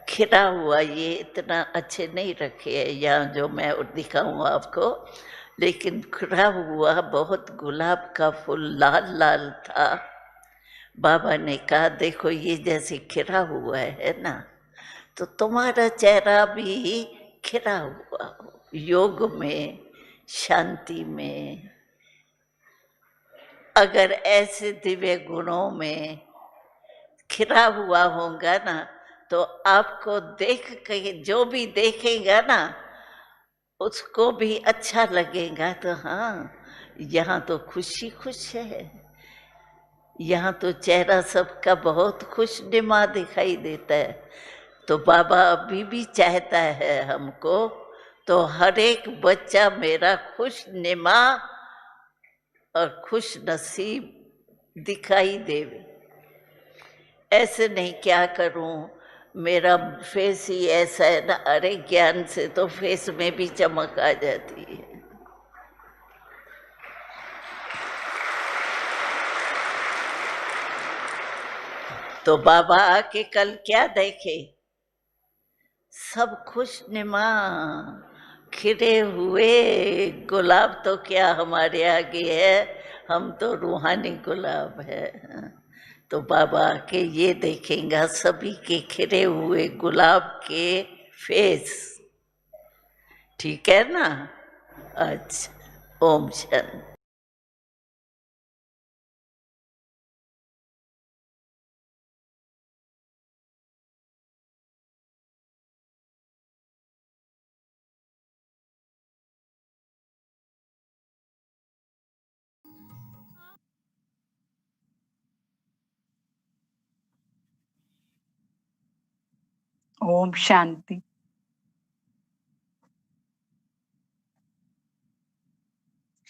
खिला हुआ, ये इतना अच्छे नहीं रखे है यहाँ जो मैं दिखाऊँ आपको, लेकिन खिला हुआ बहुत गुलाब का फूल लाल लाल था। बाबा ने कहा, देखो ये जैसे खिला हुआ है ना, तो तुम्हारा चेहरा भी खिला हुआ हो। योग में शांति में। अगर ऐसे दिव्य गुणों में खिला हुआ होगा ना, तो आपको देख के जो भी देखेगा ना उसको भी अच्छा लगेगा। तो हाँ, यहाँ तो खुशी खुश है, यहाँ तो चेहरा सबका बहुत खुश नुमा दिखाई देता है। तो बाबा अभी भी चाहता है हमको, तो हर एक बच्चा मेरा खुश नुमा और खुश नसीब दिखाई देवे। ऐसे नहीं क्या करूं, मेरा फेस ही ऐसा है ना। अरे ज्ञान से तो फेस में भी चमक आ जाती है। तो बाबा आके कल क्या देखे, सब खुश नुमा खिले हुए गुलाब। तो क्या हमारे आगे है, हम तो रूहानी गुलाब है। तो बाबा के ये देखेंगे सभी के खिले हुए गुलाब के फेस। ठीक है ना? अच्छा, ओम शांति। ओम शांति।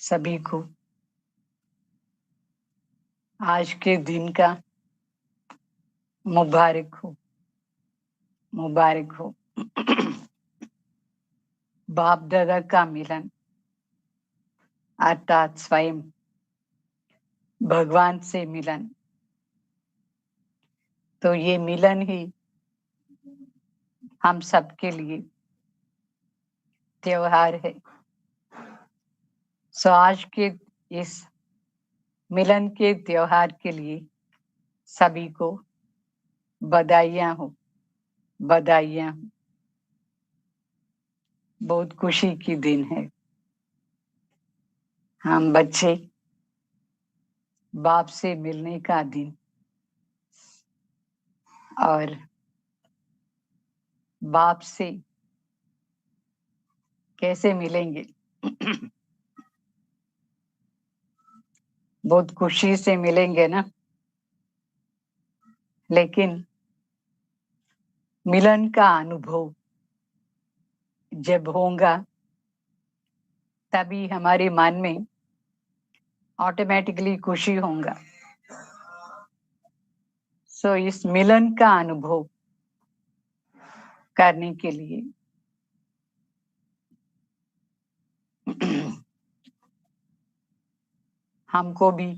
सभी को आज के दिन का मुबारक हो, मुबारक हो। बाप दादा का मिलन अर्थात स्वयं भगवान से मिलन, तो ये मिलन ही हम सबके लिए त्योहार है। सो आज के इस मिलन के त्योहार के लिए सभी को बधाइयां हो, बधाइयां हो। बहुत खुशी की दिन है। हम बच्चे बाप से मिलने का दिन, और बाप से कैसे मिलेंगे? बहुत खुशी से मिलेंगे ना। लेकिन मिलन का अनुभव जब होगा तभी हमारे मन में ऑटोमेटिकली खुशी होगा। सो इस मिलन का अनुभव करने के लिए हमको भी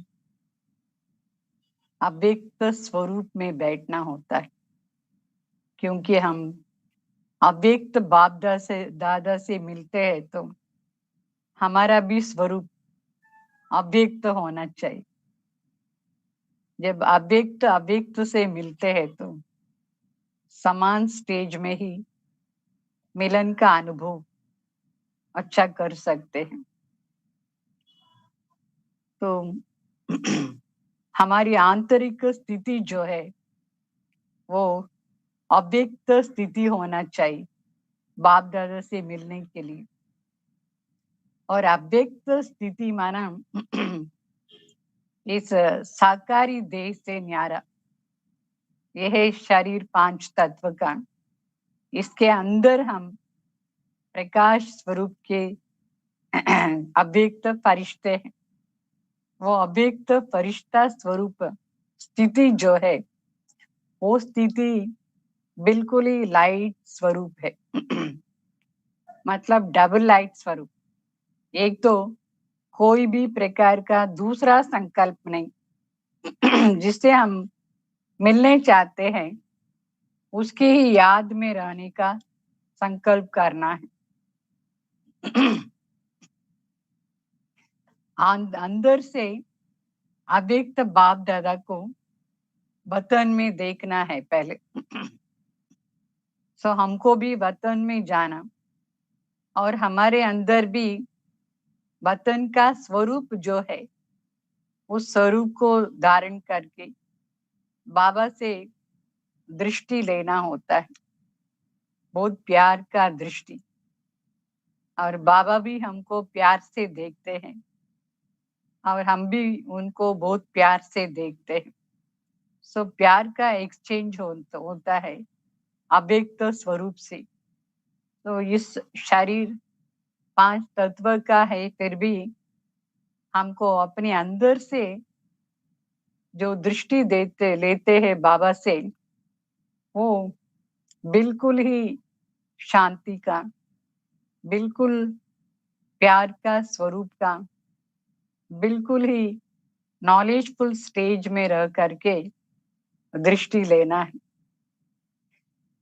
अव्यक्त स्वरूप में बैठना होता है, क्योंकि हम अव्यक्त बाप दादा से मिलते हैं तो हमारा भी स्वरूप अव्यक्त होना चाहिए। जब अव्यक्त अव्यक्त से मिलते हैं तो समान स्टेज में ही मिलन का अनुभव अच्छा कर सकते हैं। तो हमारी आंतरिक स्थिति जो है वो अव्यक्त स्थिति होना चाहिए बाप दादा से मिलने के लिए। और अव्यक्त स्थिति माना इस साकारी देह से न्यारा, यह है शरीर पांच तत्व का। इसके अंदर हम प्रकाश स्वरूप के अव्यक्त फरिश्ते हैं। वो अव्यक्त फरिश्ता स्वरूप स्थिति जो है वो स्थिति बिल्कुल ही लाइट स्वरूप है। मतलब डबल लाइट स्वरूप। एक तो कोई भी प्रकार का दूसरा संकल्प नहीं। जिससे हम मिलने चाहते हैं उसकी ही याद में रहने का संकल्प करना है। अंदर से अव्यक्त बाप दादा को वतन में देखना है पहले। सो हमको भी वतन में जाना और हमारे अंदर भी वतन का स्वरूप जो है उस स्वरूप को धारण करके बाबा से दृष्टि लेना होता है, बहुत प्यार का दृष्टि। और बाबा भी हमको प्यार से देखते हैं और हम भी उनको बहुत प्यार से देखते हैं। सो प्यार का एक्सचेंज होता है अव्यक्त स्वरूप से। तो इस शरीर 5 तत्व का है, फिर भी हमको अपने अंदर से जो दृष्टि लेते हैं बाबा से, वो बिल्कुल ही शांति का, बिल्कुल प्यार का स्वरूप का, बिल्कुल ही नॉलेजफुल स्टेज में रह करके दृष्टि लेना है।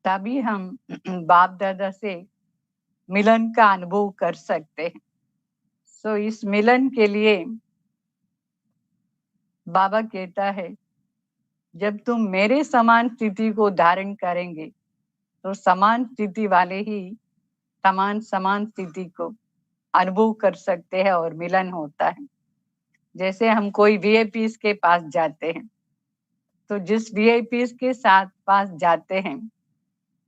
तभी हम बाप दादा से मिलन का अनुभव कर सकते हैं। सो इस मिलन के लिए बाबा कहता है, जब तुम मेरे समान स्थिति को धारण करेंगे तो समान स्थिति वाले ही समान स्थिति को अनुभव कर सकते हैं और मिलन होता है। जैसे हम कोई वीआईपीज के पास जाते हैं, तो जिस वीआईपीज के साथ पास जाते हैं,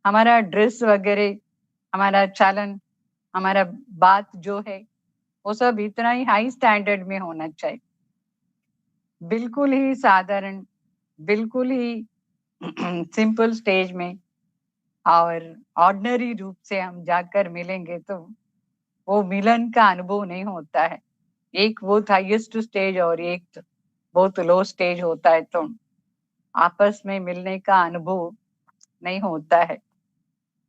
हमारा ड्रेस वगैरह, हमारा चालन, हमारा बात जो है वो सब इतना ही हाई स्टैंडर्ड में होना चाहिए। बिल्कुल ही साधारण, बिल्कुल ही सिंपल स्टेज में और ऑर्डिनरी रूप से हम जाकर मिलेंगे तो वो मिलन का अनुभव नहीं होता है। एक बहुत हाईएस्ट स्टेज और एक बहुत लो स्टेज होता है, तो आपस में मिलने का अनुभव नहीं होता है,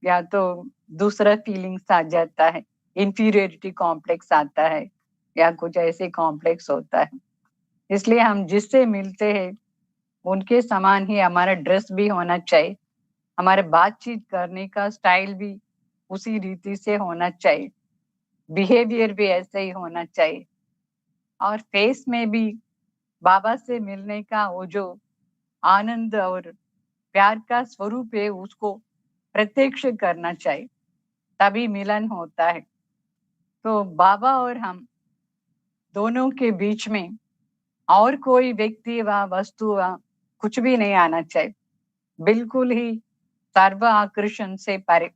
या तो दूसरा फीलिंग्स आ जाता है, इंफीरियरिटी कॉम्प्लेक्स आता है या कुछ ऐसे कॉम्प्लेक्स होता है। इसलिए हम जिससे मिलते हैं उनके समान ही हमारा ड्रेस भी होना चाहिए, हमारे बातचीत करने का स्टाइल भी उसी रीति से होना चाहिए, बिहेवियर भी ऐसे ही होना चाहिए। और फेस में भी बाबा से मिलने का वो जो आनंद और प्यार का स्वरूप है उसको प्रत्यक्ष करना चाहिए, तभी मिलन होता है। तो बाबा और हम दोनों के बीच में और कोई व्यक्ति व वस्तु व कुछ भी नहीं आना चाहिए, बिल्कुल ही सर्व आकर्षण से परे।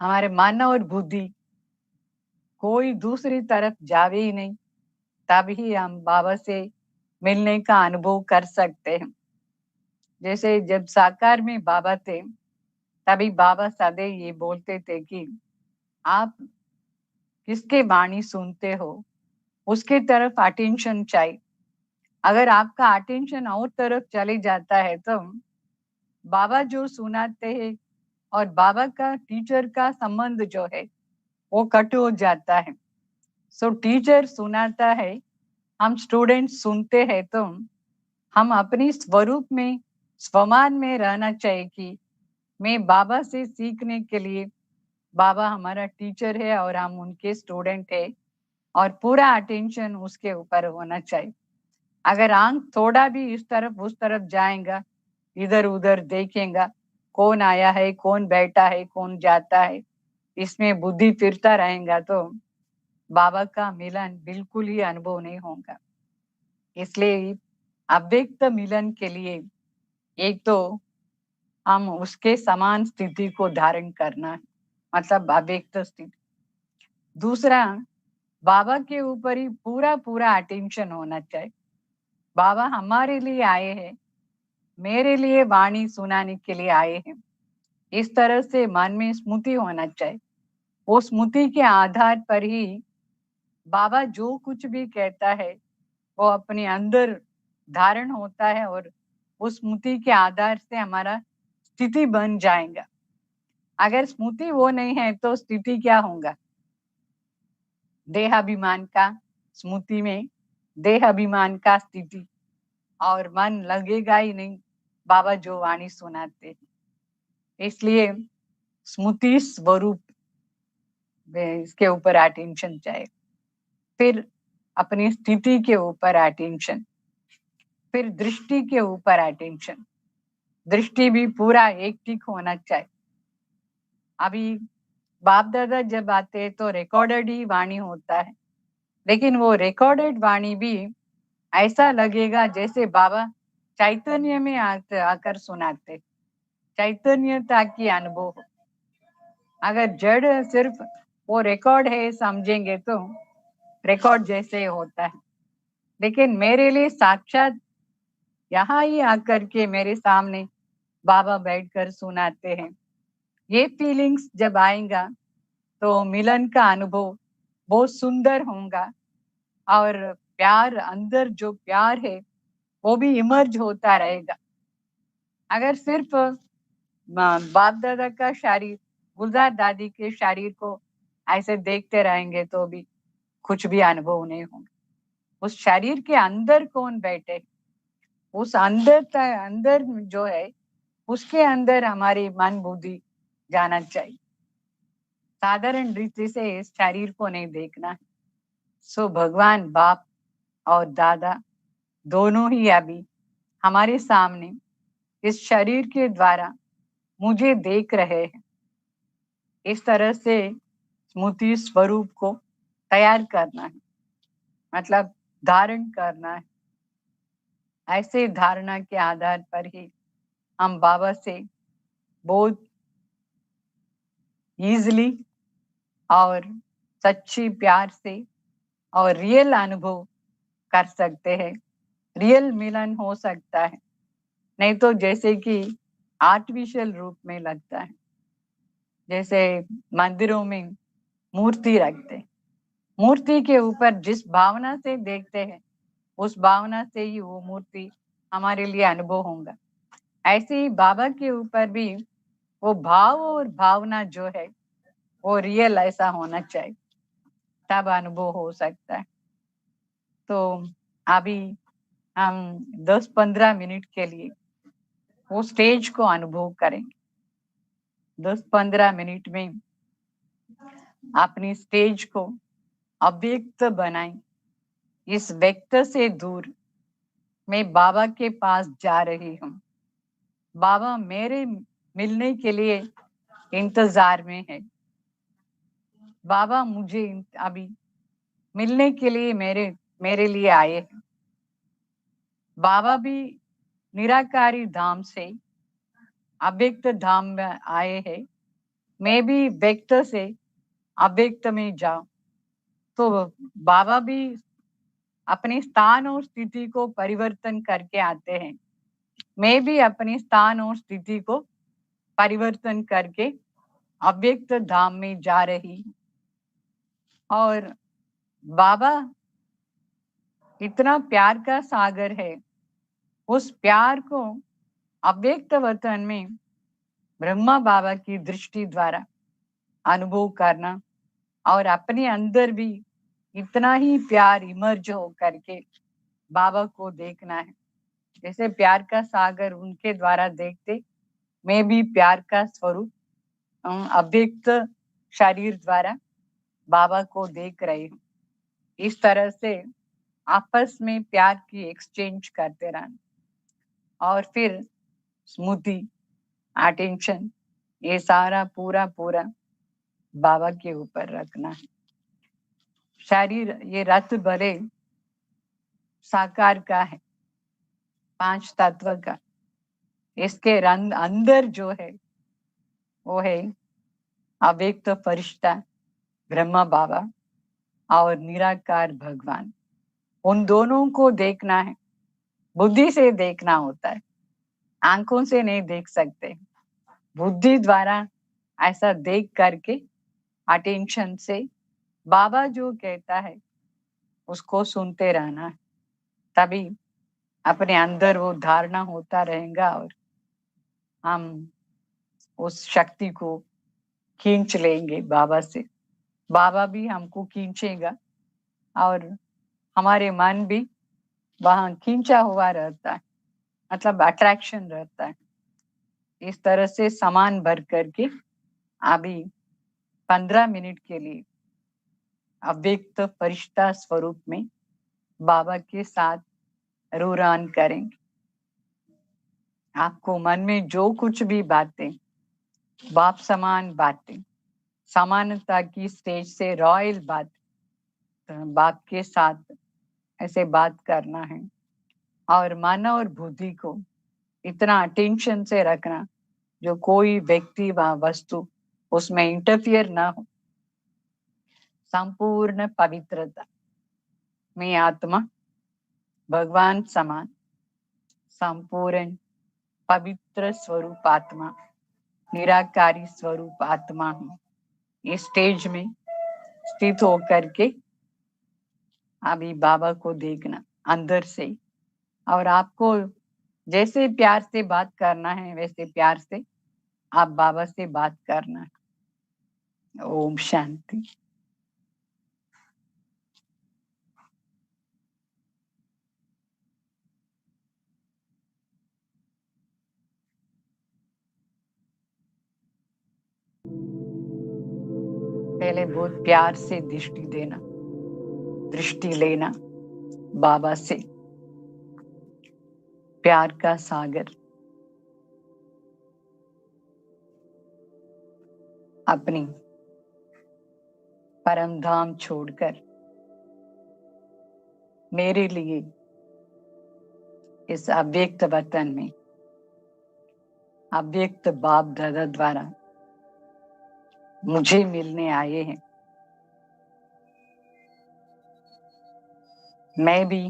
हमारे मन और बुद्धि कोई दूसरी तरफ जावे ही नहीं, तभी हम बाबा से मिलने का अनुभव कर सकते हैं। जैसे जब साकार में बाबा थे, तभी बाबा सदैव ये बोलते थे कि आप किसके वाणी सुनते हो उसके तरफ अटेंशन चाहिए। अगर आपका अटेंशन और तरफ चले जाता है तो बाबा जो सुनाते हैं और बाबा का टीचर का संबंध जो है वो कट हो जाता है। सो टीचर सुनाता है, हम स्टूडेंट सुनते हैं, तो हम अपनी स्वरूप में, स्वमान में रहना चाहिए कि मैं बाबा से सीखने के लिए, बाबा हमारा टीचर है और हम उनके स्टूडेंट है, और पूरा अटेंशन उसके ऊपर होना चाहिए। अगर आंख थोड़ा भी इस तरफ उस तरफ जाएगा, इधर उधर देखेगा, कौन आया है, कौन बैठा है, कौन जाता है, इसमें बुद्धि फिरता रहेगा, तो बाबा का मिलन बिल्कुल ही अनुभव नहीं होगा। इसलिए अव्यक्त मिलन के लिए एक तो हम उसके समान स्थिति को धारण करना है, मतलब अव्यक्त स्थिति। दूसरा, बाबा के ऊपर ही पूरा पूरा अटेंशन होना चाहिए। बाबा हमारे लिए आए हैं, मेरे लिए वाणी सुनाने के लिए आए हैं, इस तरह से मन में स्मृति होना चाहिए। वो स्मृति के आधार पर ही बाबा जो कुछ भी कहता है वो अपने अंदर धारण होता है और उस स्मृति के आधार से हमारा स्थिति बन जाएगा। अगर स्मृति वो नहीं है तो स्थिति क्या होगा? देहाभिमान का स्मृति में देहाभिमान का स्थिति, और मन लगेगा ही नहीं बाबा जो वाणी सुनाते हैं। इसलिए स्मृति स्वरूप इसके ऊपर अटेंशन चाहिए, फिर अपनी स्थिति के ऊपर अटेंशन, फिर दृष्टि के ऊपर अटेंशन। दृष्टि भी पूरा एक टिक होना चाहिए। अभी बाप दादा जब आते हैं तो रिकॉर्डेड ही वाणी होता है, लेकिन वो रिकॉर्डेड वाणी भी ऐसा लगेगा जैसे बाबा चैतन्य में आकर सुनाते, चैतन्यता की अनुभव हो। अगर जड़ सिर्फ वो रिकॉर्ड है समझेंगे तो रिकॉर्ड जैसे होता है, लेकिन मेरे लिए साक्षात यहाँ ही आकर के मेरे सामने बाबा बैठकर सुनाते हैं। ये फीलिंग्स जब आएगा तो मिलन का अनुभव बहुत सुंदर होगा, और प्यार, अंदर जो प्यार है वो भी इमर्ज होता रहेगा। अगर सिर्फ बाप दादा का शरीर, गुलजार दादी के शरीर को ऐसे देखते रहेंगे तो भी कुछ भी अनुभव नहीं होगा। उस शरीर के अंदर कौन बैठे, उस अंदर जो है उसके अंदर हमारी मन बुद्धि जाना चाहिए। साधारण रीति से इस शरीर को नहीं देखना है। सो भगवान बाप और दादा दोनों ही अभी हमारे सामने इस शरीर के द्वारा मुझे देख रहे हैं। इस तरह से स्मृति स्वरूप को तैयार करना है, मतलब धारण करना है। ऐसे धारणा के आधार पर ही हम बाबा से बहुत इजीली और सच्ची प्यार से और रियल अनुभव कर सकते हैं, रियल मिलन हो सकता है। नहीं तो जैसे कि आर्टिफिशियल रूप में लगता है, जैसे मंदिरों में मूर्ति रखते, मूर्ति के ऊपर जिस भावना से देखते हैं उस भावना से ही वो मूर्ति हमारे लिए अनुभव होगा। ऐसे ही बाबा के ऊपर भी वो भाव और भावना जो है वो रियल ऐसा होना चाहिए, तब अनुभव हो सकता है। तो अभी हम 10-15 मिनट के लिए वो स्टेज को अनुभव करेंगे। 10-15 मिनट में अपनी स्टेज को अव्यक्त बनाएं। इस व्यक्त से दूर मैं बाबा के पास जा रही हूँ, बाबा मेरे मिलने के लिए इंतजार में है, बाबा मुझे अभी मिलने के लिए मेरे लिए आए हैं। बाबा भी निराकारी धाम से अव्यक्त धाम में आए हैं, मैं भी व्यक्त से अव्यक्त में जाऊं तो बाबा भी अपने स्थान और स्थिति को परिवर्तन करके आते हैं, मैं भी अपने स्थान और स्थिति को परिवर्तन करके अव्यक्त धाम में जा रही हूं। और बाबा इतना प्यार का सागर है, उस प्यार को अव्यक्त वतन में ब्रह्मा बाबा की दृष्टि द्वारा अनुभव करना और अपने अंदर भी इतना ही प्यार इमर्ज हो करके बाबा को देखना है। जैसे प्यार का सागर उनके द्वारा देखते, मैं भी प्यार का स्वरूप अव्यक्त शरीर द्वारा बाबा को देख रही हूँ। इस तरह से आपस में प्यार की एक्सचेंज करते रहना और फिर स्मृति, अटेंशन, ये सारा पूरा बाबा के ऊपर रखना है। शरीर ये रथ भले साकार का है, 5 तत्व का, इसके अंदर जो है वो है अव्यक्त फरिश्ता ब्रह्मा बाबा और निराकार भगवान। उन दोनों को देखना है, बुद्धि से देखना होता है, आंखों से नहीं देख सकते। बुद्धि द्वारा ऐसा देख करके अटेंशन से बाबा जो कहता है उसको सुनते रहना है, तभी अपने अंदर वो धारणा होता रहेगा और हम उस शक्ति को खींच लेंगे बाबा से। बाबा भी हमको खींचेगा और हमारे मन भी वहां खींचा हुआ रहता है, मतलब अट्रैक्शन रहता है। इस तरह से सामान भर करके अभी 15 मिनट के लिए अव्यक्त फरिश्ता स्वरूप में बाबा के साथ रूरान करेंगे। आपको मन में जो कुछ भी बातें, बाप समान बातें, समानता की स्टेज से रॉयल बात बाप के साथ ऐसे बात करना है और मन और बुद्धि को इतना अटेंशन से रखना जो कोई व्यक्ति व वस्तु उसमें इंटरफियर ना हो। संपूर्ण पवित्रता में आत्मा भगवान समान संपूर्ण पवित्र स्वरूप आत्मा निराकारी स्वरूप आत्मा हूँ। इस स्टेज में स्थित होकर के अभी बाबा को देखना अंदर से, और आपको जैसे प्यार से बात करना है वैसे प्यार से आप बाबा से बात करना है। ओम शांति। पहले बहुत प्यार से दृष्टि लेना बाबा से। प्यार का सागर अपनी परम धाम छोड़कर मेरे लिए इस अव्यक्त वतन में अव्यक्त बाप दादा द्वारा मुझे मिलने आए हैं। मैं भी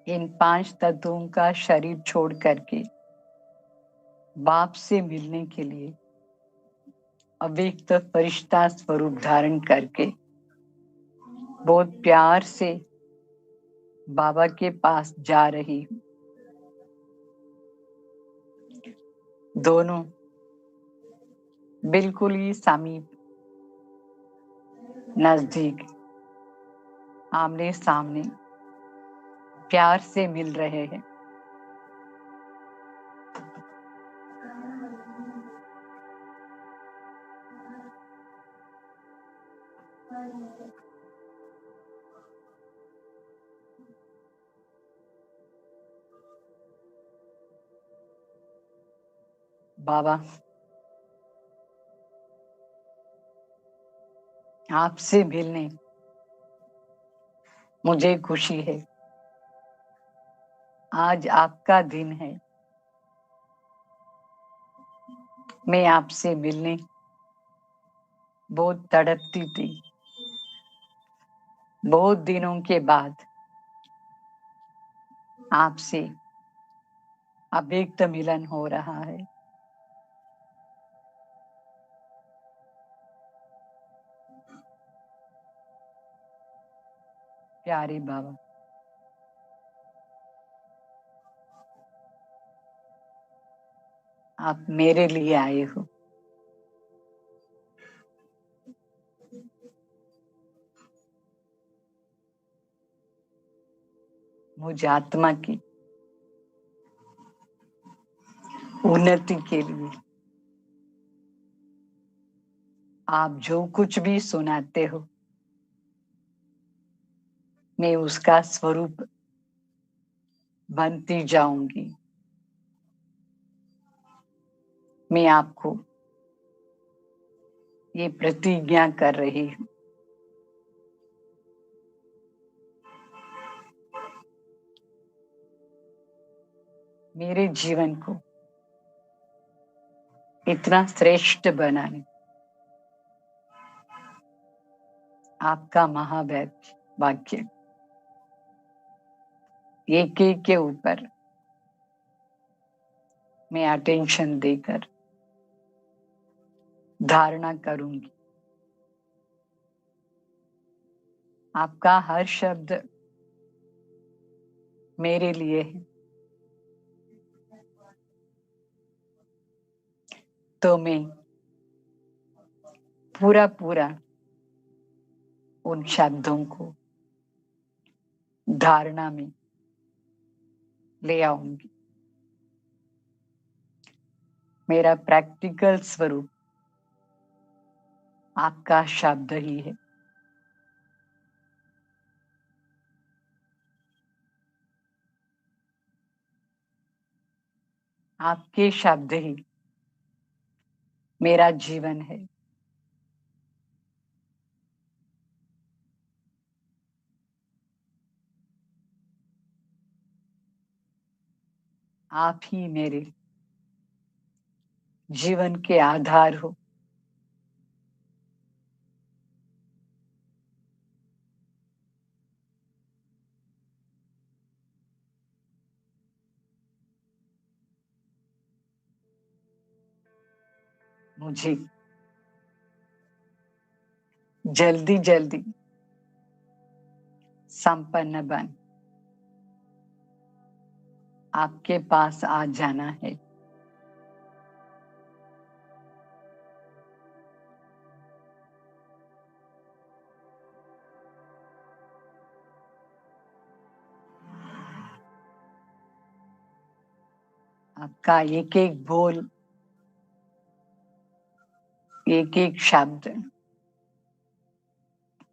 इन 5 तत्वों का शरीर छोड़ करके बाप से मिलने के लिए अव्यक्त फरिश्ता स्वरूप धारण करके बहुत प्यार से बाबा के पास जा रही हूँ। दोनों बिल्कुल ही समीप नजदीक आमने सामने प्यार से मिल रहे हैं। बाबा आपसे मिलने मुझे खुशी है। आज आपका दिन है। मैं आपसे मिलने बहुत तड़पती थी। बहुत दिनों के बाद आपसे अव्यक्त मिलन हो रहा है। प्यारे बाबा, आप मेरे लिए आए हो। मुझ आत्मा की उन्नति के लिए आप जो कुछ भी सुनाते हो मैं उसका स्वरूप बनती जाऊंगी। मैं आपको ये प्रतिज्ञा कर रही हूँ। मेरे जीवन को इतना श्रेष्ठ बनाने आपका महाभाग्य एक एक के ऊपर मैं अटेंशन देकर धारणा करूंगी। आपका हर शब्द मेरे लिए है, तो मैं पूरा उन शब्दों को धारणा में ले आऊंगी। मेरा प्रैक्टिकल स्वरूप आपका शब्द ही है। आपके शब्द ही मेरा जीवन है। आप ही मेरे जीवन के आधार हो। मुझे जल्दी जल्दी संपन्न बन आपके पास आ जाना है। आपका एक एक बोल, एक एक शब्द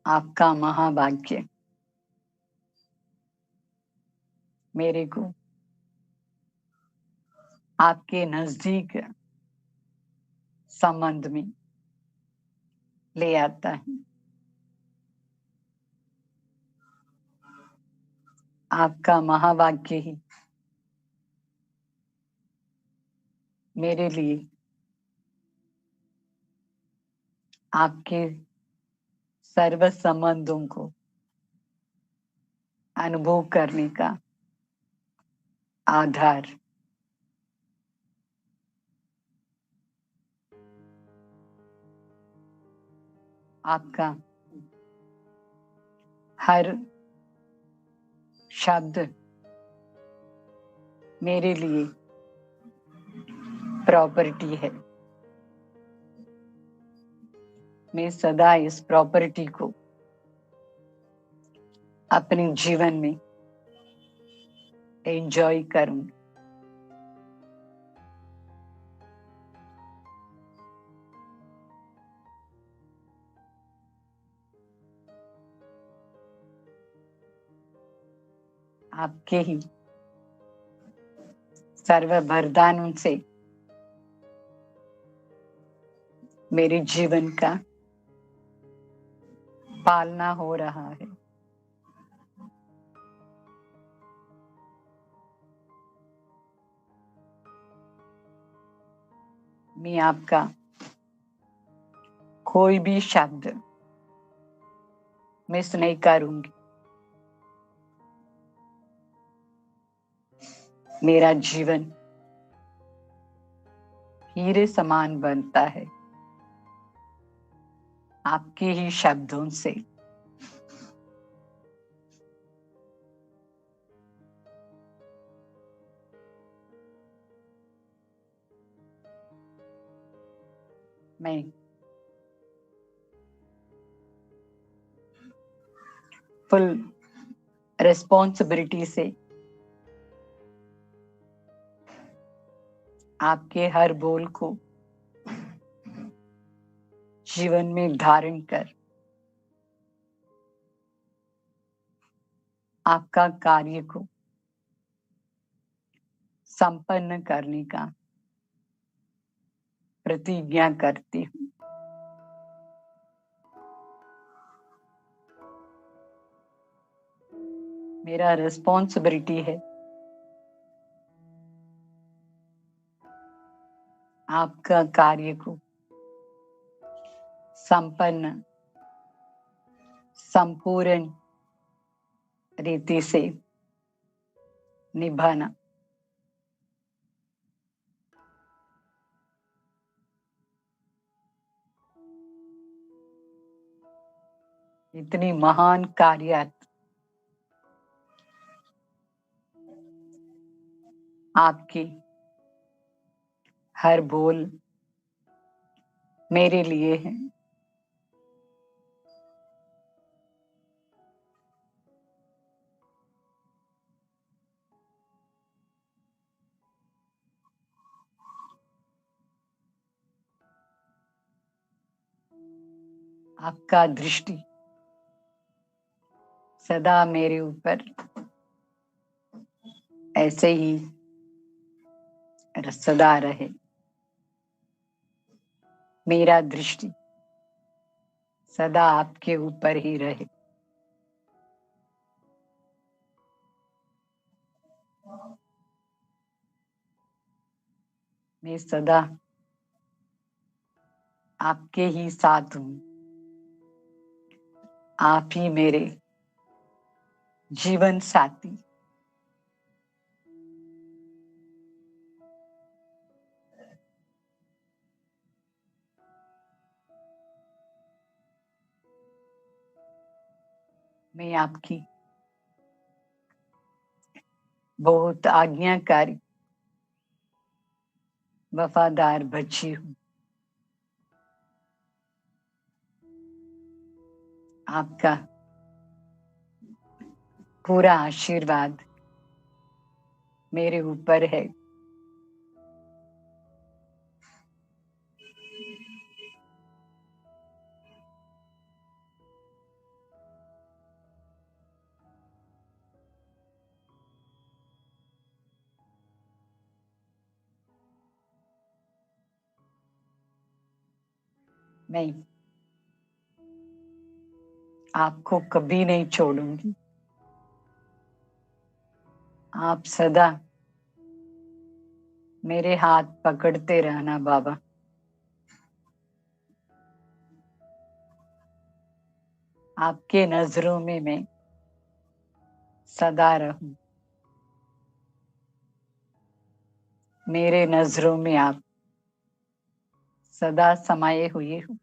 आपका महाभाग्य मेरे को आपके नजदीक संबंध में ले आता है। आपका महाभाग्य ही मेरे लिए आपके सर्व संबंधों को अनुभव करने का आधार। आपका हर शब्द मेरे लिए प्रॉपर्टी है। मैं सदा इस प्रॉपर्टी को अपने जीवन में एंजॉय करूं। आपके ही सर्व वरदानों से मेरे जीवन का पालना हो रहा है। मैं आपका कोई भी शब्द मिस नहीं करूंगी। मेरा जीवन हीरे समान बनता है आपके ही शब्दों से। मैं फुल रिस्पॉन्सिबिलिटी से आपके हर बोल को जीवन में धारण कर आपका कार्य को संपन्न करने का प्रतिज्ञा करती हूँ। मेरा रिस्पॉन्सिबिलिटी है आपका कार्य को संपन्न संपूर्ण रीति से निभाना। इतनी महान कार्य आपकी हर बोल मेरे लिए है। आपका दृष्टि सदा मेरे ऊपर ऐसे ही सदा रहे। मेरा दृष्टि सदा आपके ऊपर ही रहे। मैं सदा आपके ही साथ हूँ। आप ही मेरे जीवन साथी। मैं आपकी बहुत आज्ञाकारी वफादार बच्ची हूँ। आपका पूरा आशीर्वाद मेरे ऊपर है। मैं आपको कभी नहीं छोड़ूंगी। आप सदा मेरे हाथ पकड़ते रहना बाबा। आपके नजरों में मैं सदा रहूं। मेरे नजरों में आप सदा समाये हुए हो।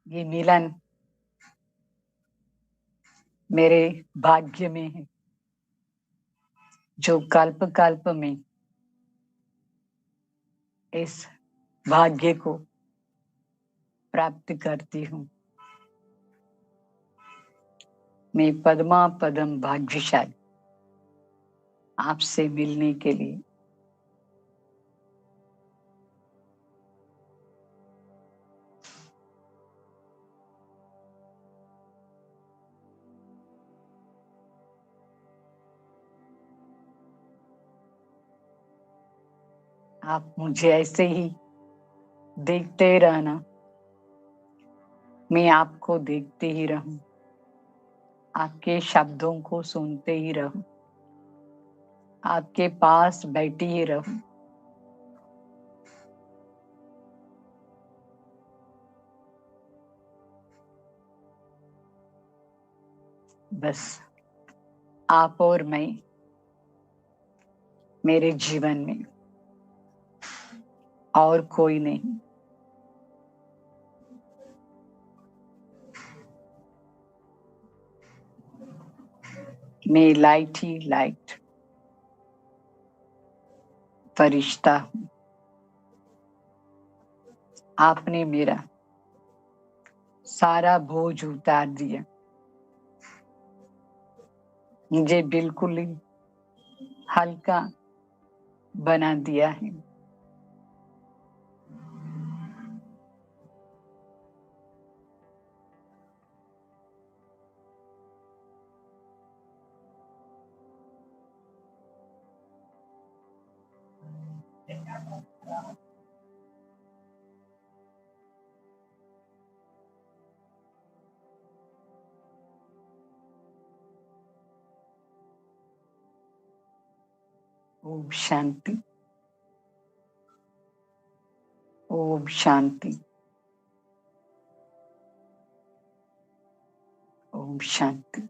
ये मिलन मेरे भाग्य में है, जो कल्प कल्प में इस भाग्य को प्राप्त करती हूँ। मैं पद्मा पदम भाग्यशाली आपसे मिलने के लिए। आप मुझे ऐसे ही देखते रहना। मैं आपको देखते ही रहूं, आपके शब्दों को सुनते ही रहूं, आपके पास बैठी ही रहूं। बस आप और मैं मेरे जीवन में, और कोई नहीं। मैं लाइट ही लाइट फरिश्ता हूँ। आपने मेरा सारा बोझ उतार दिया, मुझे बिल्कुल ही हल्का बना दिया है। ओम शांति, ओम शांति, ओम शांति।